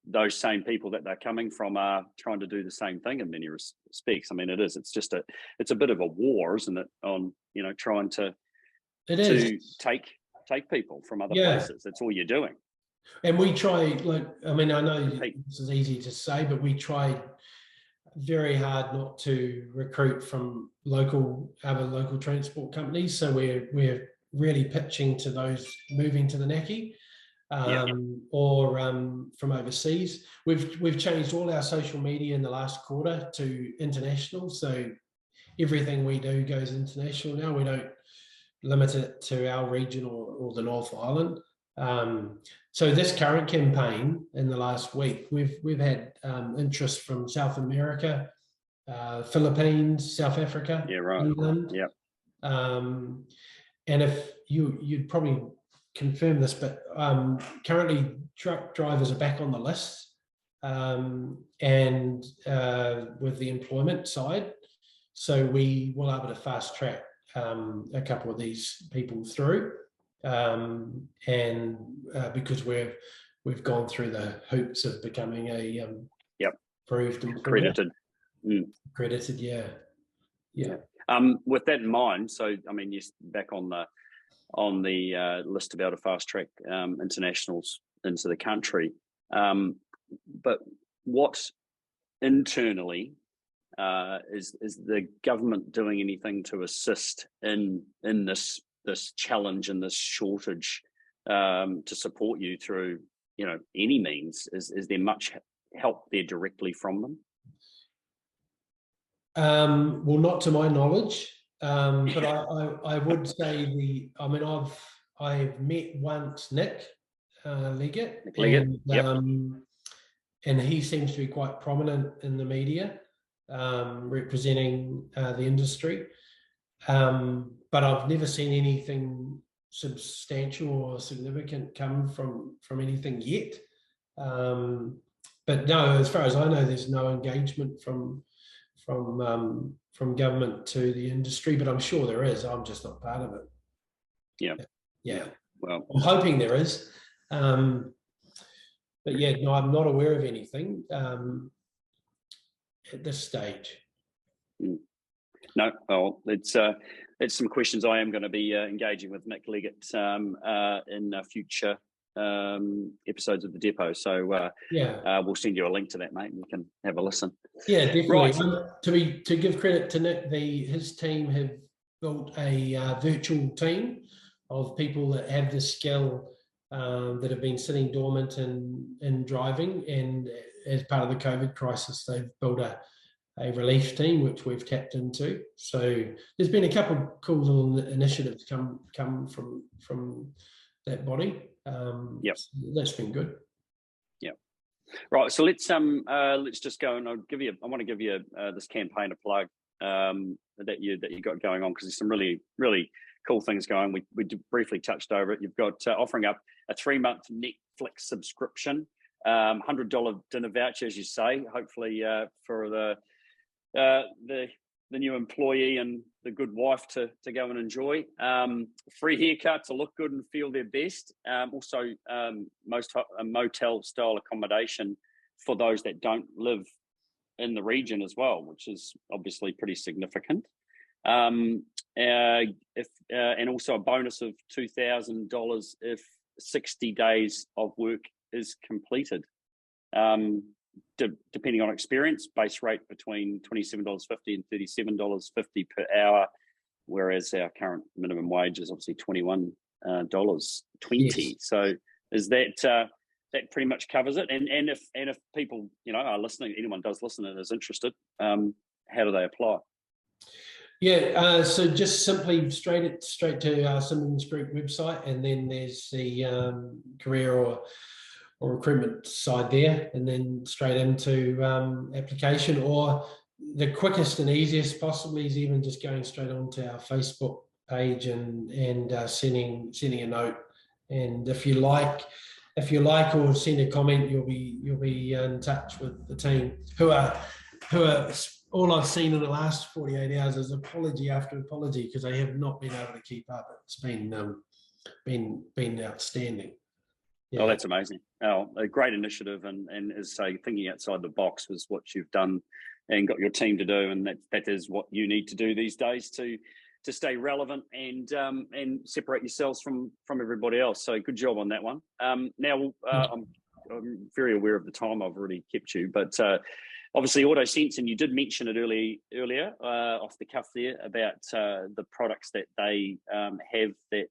those same people that they're coming from are trying to do the same thing in many respects. I mean, it's a bit of a war, isn't it, on trying to take people from other places. That's all you're doing. And we try, I know this is easy to say, but we try very hard not to recruit from other local transport companies. So we're really pitching to those moving to the Naki, or from overseas. We've changed all our social media in the last quarter to international. So everything we do goes international now. We don't limit it to our region or the North Island. So this current campaign in the last week, we've had interest from South America, Philippines, South Africa, Yeah, right. England. Yeah. And if you'd probably confirm this, but currently truck drivers are back on the list, and with the employment side, so we will able to fast track a couple of these people through, and because we've gone through the hoops of becoming a approved employer. Accredited. Accredited, yeah. With that in mind, so I mean, you're back on the list about a fast track internationals into the country, but what internally is the government doing anything to assist in this challenge and this shortage, to support you through any means? Is there much help there directly from them? Well, not to my knowledge, but I would say I've met once Nick Leggett, and he seems to be quite prominent in the media, representing the industry. But I've never seen anything substantial or significant come from anything yet. But no, as far as I know, there's no engagement from government to the industry, but I'm sure there is. I'm just not part of it. Yeah. Well, I'm hoping there is. But yeah, no, I'm not aware of anything at this stage. No, well, it's some questions I am going to be engaging with Nick Leggett in future episodes of the Depot. So we'll send you a link to that, mate, and you can have a listen. Yeah, definitely. Right. To give credit to Nick, his team have built a virtual team of people that have the skill, that have been sitting dormant in driving, and as part of the COVID crisis, they've built a relief team which we've tapped into. So there's been a couple of cool little initiatives come from that body. So that's been good. Yeah. Right. So let's just go, and I want to give you this campaign a plug that you got going on, because there's some really, really cool things going. We briefly touched over it. You've got offering up a 3-month Netflix subscription, $100 dinner voucher, as you say, hopefully for the new employee and the good wife to go and enjoy. Free haircut to look good and feel their best. Also, motel style accommodation for those that don't live in the region as well, which is obviously pretty significant. And also a bonus of $2,000 if 60 days of work is completed. Depending on experience, base rate between $27.50 and $37.50 per hour, whereas our current minimum wage is obviously $21.20. Yes. So is that pretty much covers it? And if people are listening, anyone does listen and is interested, how do they apply? Yeah, so just simply straight to our Simmons Group website, and then there's the career or recruitment side there, and then straight into application. Or the quickest and easiest possibly is even just going straight onto our Facebook page and sending a note. And if you like or send a comment, you'll be in touch with the team who are all I've seen in the last 48 hours is apology after apology, because they have not been able to keep up. It's been outstanding. Yeah. Oh, that's amazing. Oh, a great initiative, and as say, thinking outside the box was what you've done and got your team to do, and that is what you need to do these days to stay relevant and separate yourselves from everybody else. So good job on that one. Now I'm very aware of the time. I've already kept you, but obviously AutoSense, and you did mention it earlier off the cuff there about the products that they have that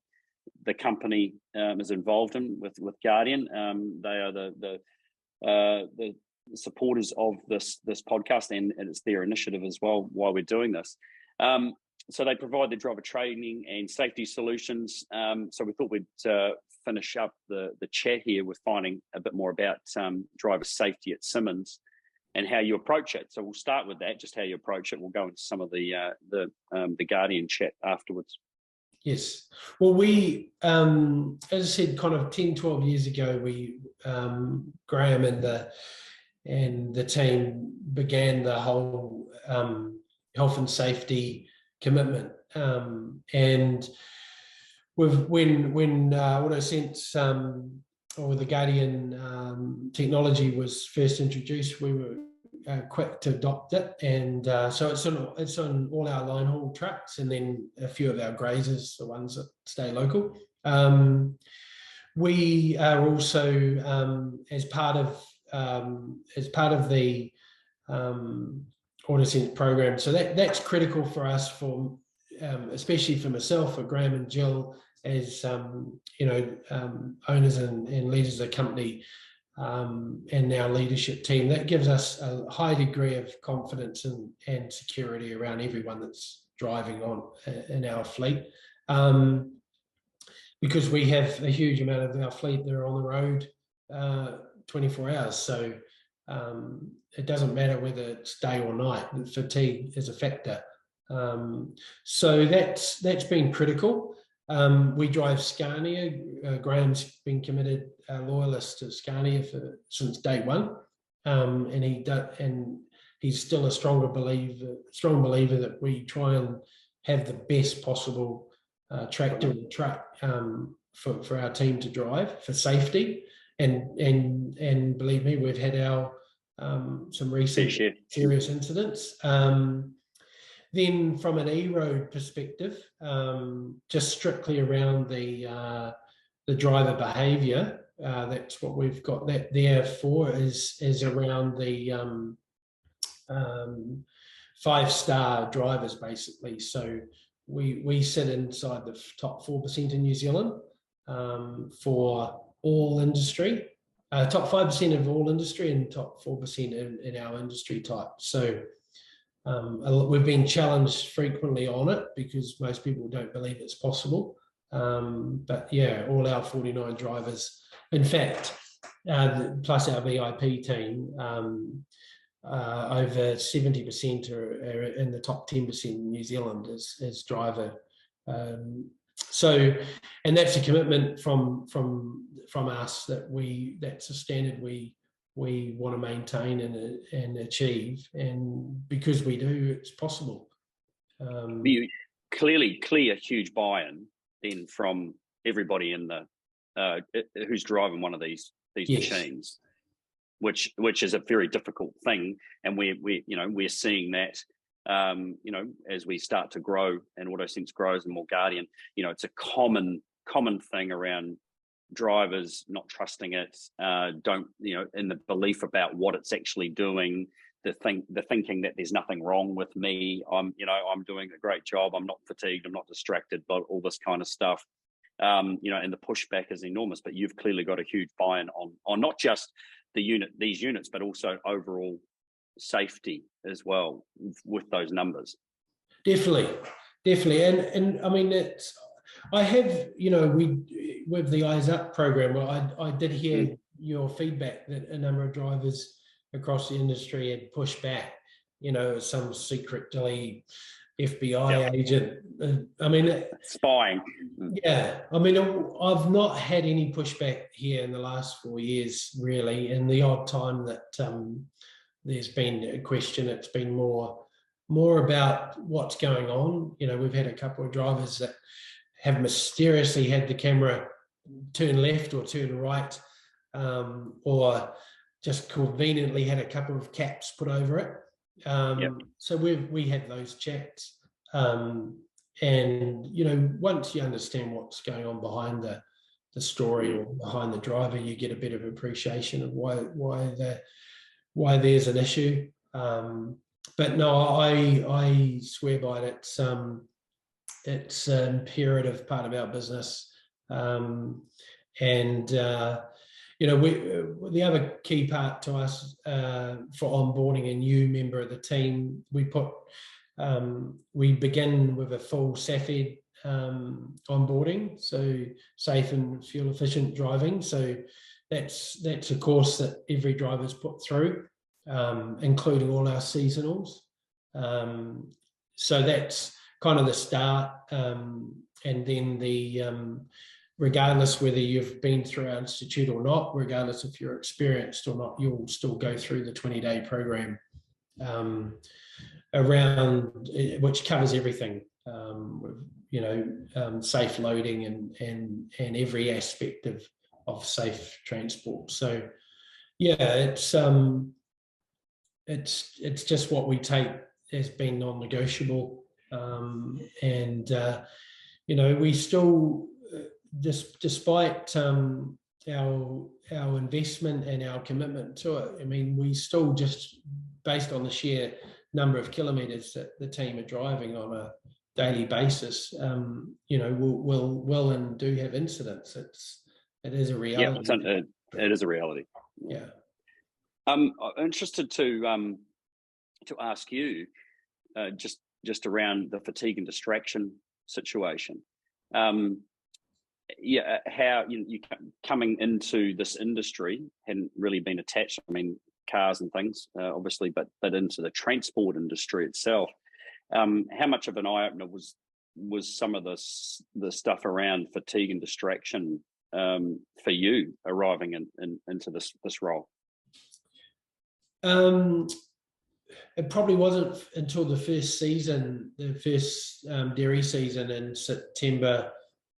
the company is involved in with Guardian. They are the supporters of this podcast, and it's their initiative as well while we're doing this. So they provide the driver training and safety solutions. So we thought we'd finish up the chat here with finding a bit more about driver safety at Simmons. and how you approach it. So we'll start with that, just how you approach it. We'll go into some of the Guardian chat afterwards. Yes. Well, we, as I said, kind of 10, 12 years ago, we, Graham and the team began the whole health and safety commitment. And when AutoSense or the Guardian technology was first introduced, we were quick to adopt it, and so it's on all our line haul trucks, and then a few of our grazers, the ones that stay local. We are also as part of the AutoSense program, so that's critical for us, for especially for myself, for Graham and Jill, as owners and leaders of the company. And our leadership team, that gives us a high degree of confidence and security around everyone that's driving on in our fleet, because we have a huge amount of our fleet that are on the road 24 hours. So it doesn't matter whether it's day or night. Fatigue is a factor. So that's been critical. We drive Scania. Graham's been committed loyalist to Scania since day one, and he's still a strong believer that we try and have the best possible tractor and truck for our team to drive for safety. And believe me, we've had our some recent serious incidents. Then from an E-road perspective, just strictly around the driver behaviour, that's what we've got that there for, is around the 5-star drivers, basically. So we sit inside the top 4% in New Zealand for all industry, top 5% of all industry, and top 4% in our industry type. So we've been challenged frequently on it because most people don't believe it's possible. But yeah, all our 49 drivers, in fact, plus our VIP team, over 70% are in the top 10% in New Zealand as driver. So, and that's a commitment from us that's a standard we want to maintain and achieve, and because we do, it's possible. You clearly a huge buy-in then from everybody in the who's driving one of these yes. machines, which is a very difficult thing, and we're seeing that as we start to grow and AutoSense grows and more Guardian, it's a common thing around drivers not trusting it, in the belief about what it's actually doing, the thinking that there's nothing wrong with me, I'm doing a great job, I'm not fatigued, I'm not distracted, but all this kind of stuff, and the pushback is enormous. But you've clearly got a huge buy-in on not just these units, but also overall safety as well with those numbers. Definitely, and I mean it's. I have, with the Eyes Up program, I did hear your feedback that a number of drivers across the industry had pushed back, some secretly FBI agent. Spying. Yeah, I've not had any pushback here in the last 4 years, really. And the odd time that there's been a question, it's been more about what's going on. We've had a couple of drivers that have mysteriously had the camera turn left or turn right, or just conveniently had a couple of caps put over it. So we had those chats, and once you understand what's going on behind the story or behind the driver, you get a bit of appreciation of why there's an issue. But no, I swear by it. It's an imperative part of our business, and the other key part to us for onboarding a new member of the team, we begin with a full SAFED onboarding, so safe and fuel efficient driving. So that's a course that every driver's put through. including all our seasonals. So that's kind of the start. And then regardless whether you've been through our institute or not, regardless if you're experienced or not, you'll still go through the 20-day program which covers everything, safe loading and every aspect of safe transport. So yeah, it's just what we take as being non-negotiable, we still, despite our investment and our commitment to it, I mean, we still, just based on the sheer number of kilometres that the team are driving on a daily basis, will and do have incidents. It is a reality. Yeah, it is a reality. Yeah. I'm interested to ask you just around the fatigue and distraction situation. How you coming into this industry hadn't really been attached. I mean, cars and things, obviously, but into the transport industry itself. How much of an eye opener was some of the stuff around fatigue and distraction for you arriving into this role? It probably wasn't until the first dairy season in September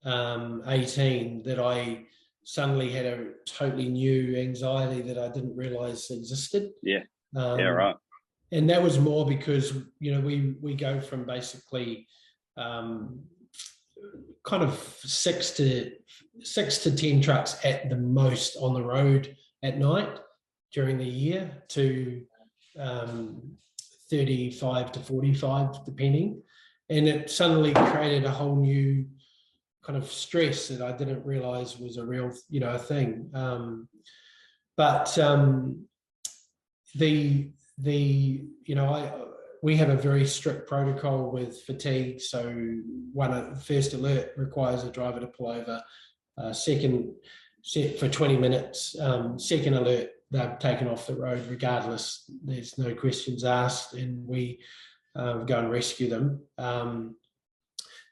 18 that I suddenly had a totally new anxiety that I didn't realize existed. Right. And that was more because, we go from basically kind of 6 to 10 trucks at the most on the road at night during the year to 35 to 45, depending. And it suddenly created a whole new kind of stress that I didn't realize was a real, a thing. We have a very strict protocol with fatigue. So first alert requires a driver to pull over. Second, set for 20 minutes. Second alert, they're taken off the road regardless. There's no questions asked, and we go and rescue them.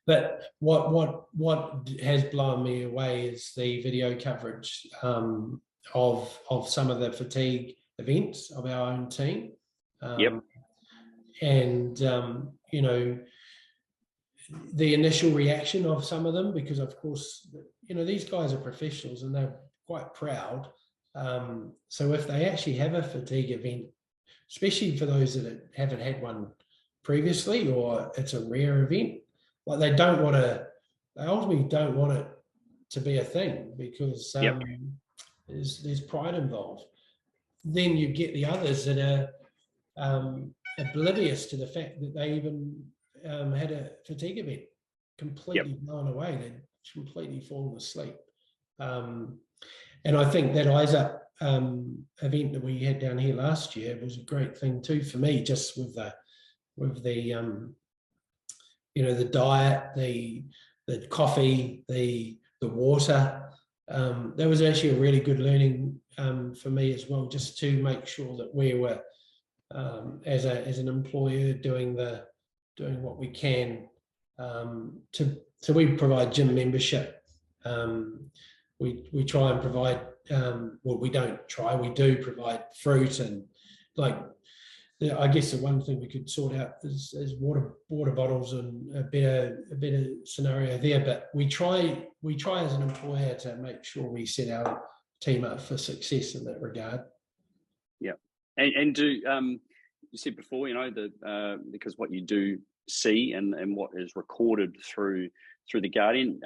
But what has blown me away is the video coverage of some of the fatigue events of our own team. And the initial reaction of some of them, because of course, these guys are professionals and they're quite proud. So if they actually have a fatigue event, especially for those that haven't had one previously, or it's a rare event, like they ultimately don't want it to be a thing, because there's pride involved. Then you get the others that are oblivious to the fact that they even had a fatigue event, completely blown away. They'd completely fallen asleep. And I think that Eyes Up event that we had down here last year was a great thing too for me, just with the diet, the coffee, the water. That was actually a really good learning for me as well, just to make sure that we were as an employer doing what we can. So we provide gym membership. We try and provide, we do provide fruit, and I guess the one thing we could sort out is water bottles, and a better scenario there. But we try as an employer to make sure we set our team up for success in that regard. Yeah, and do you said before, because what you do see and what is recorded through the Guardian.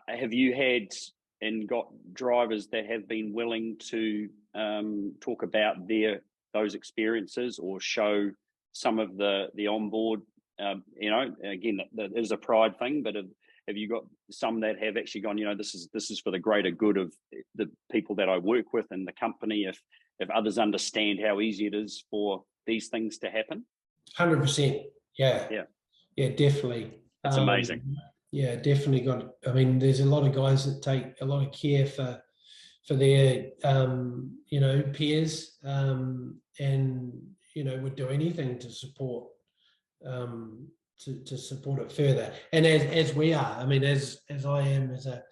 Have you had and got drivers that have been willing to talk about those experiences, or show some of the onboard? Again, that is a pride thing, but have you got some that have actually gone, this is for the greater good of the people that I work with and the company, if others understand how easy it is for these things to happen? 100%. Yeah, definitely. That's amazing. Yeah, definitely there's a lot of guys that take a lot of care for their peers, and would do anything to support to support it further. And as we are, I mean, as I am as a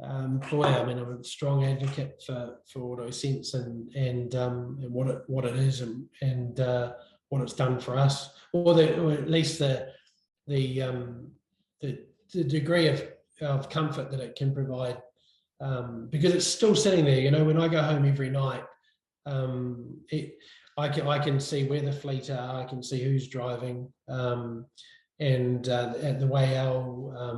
employer, I mean, I'm a strong advocate for AutoSense and what it is and what it's done for us, or at least the degree of comfort that it can provide, because it's still sitting there. When I go home every night, I can see where the fleet are, I can see who's driving, and the way our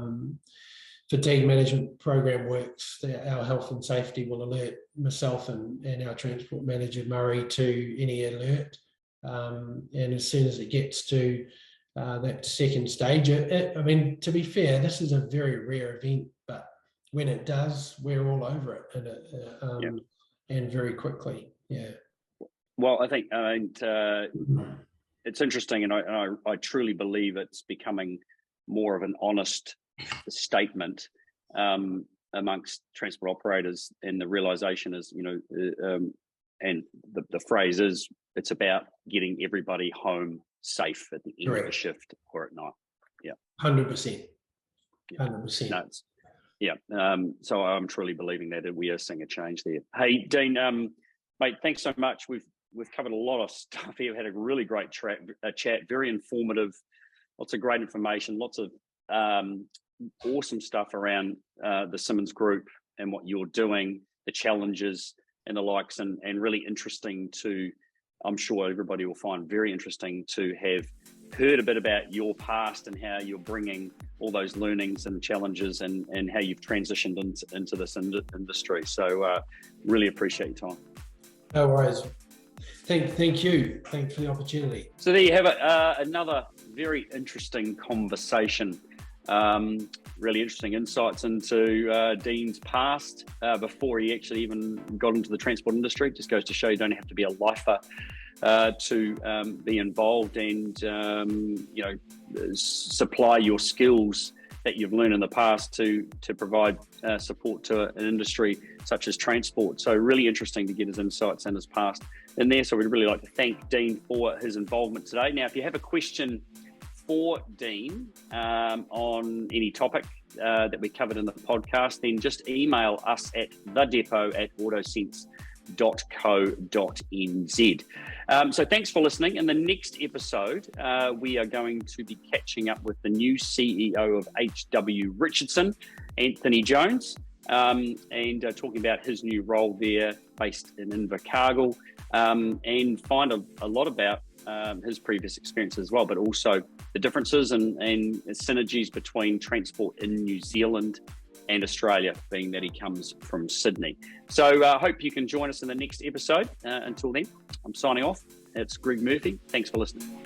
fatigue management program works, our health and safety will alert myself and our transport manager Murray to any alert, and as soon as it gets to that second stage, I mean, to be fair, this is a very rare event, but when it does, we're all over it, and very quickly. Yeah. Well, I think it's interesting, and I truly believe it's becoming more of an honest statement amongst transport operators, and the realization is, and the phrase is, it's about getting everybody home safe at the end of the shift or at night. Yeah, 100%. 100%. So I'm truly believing that we are seeing a change there. Hey, Dean, mate, thanks so much. We've covered a lot of stuff here. We've had a really great chat, very informative, lots of great information, lots of awesome stuff around the Simmons Group and what you're doing, the challenges and the likes, and really interesting to, I'm sure everybody will find very interesting to have heard a bit about your past and how you're bringing all those learnings and challenges and how you've transitioned into this industry. So really appreciate your time. No worries. Thank you. Thanks for the opportunity. So there you have it, another very interesting conversation. Really interesting insights into Dean's past before he actually even got into the transport industry. Just goes to show you don't have to be a lifer to be involved and supply your skills that you've learned in the past to provide support to an industry such as transport. So really interesting to get his insights and his past in there. So we'd really like to thank Dean for his involvement today. Now, if you have a question for Dean on any topic that we covered in the podcast, then just email us at thedepot@autosense.co.nz. So thanks for listening. In the next episode, we are going to be catching up with the new CEO of HW Richardson, Anthony Jones, and talking about his new role there based in Invercargill, and find a lot about his previous experience as well, but also the differences and synergies between transport in New Zealand and Australia, being that he comes from Sydney. So I hope you can join us in the next episode. Until then, I'm signing off. It's Greg Murphy. Thanks for listening.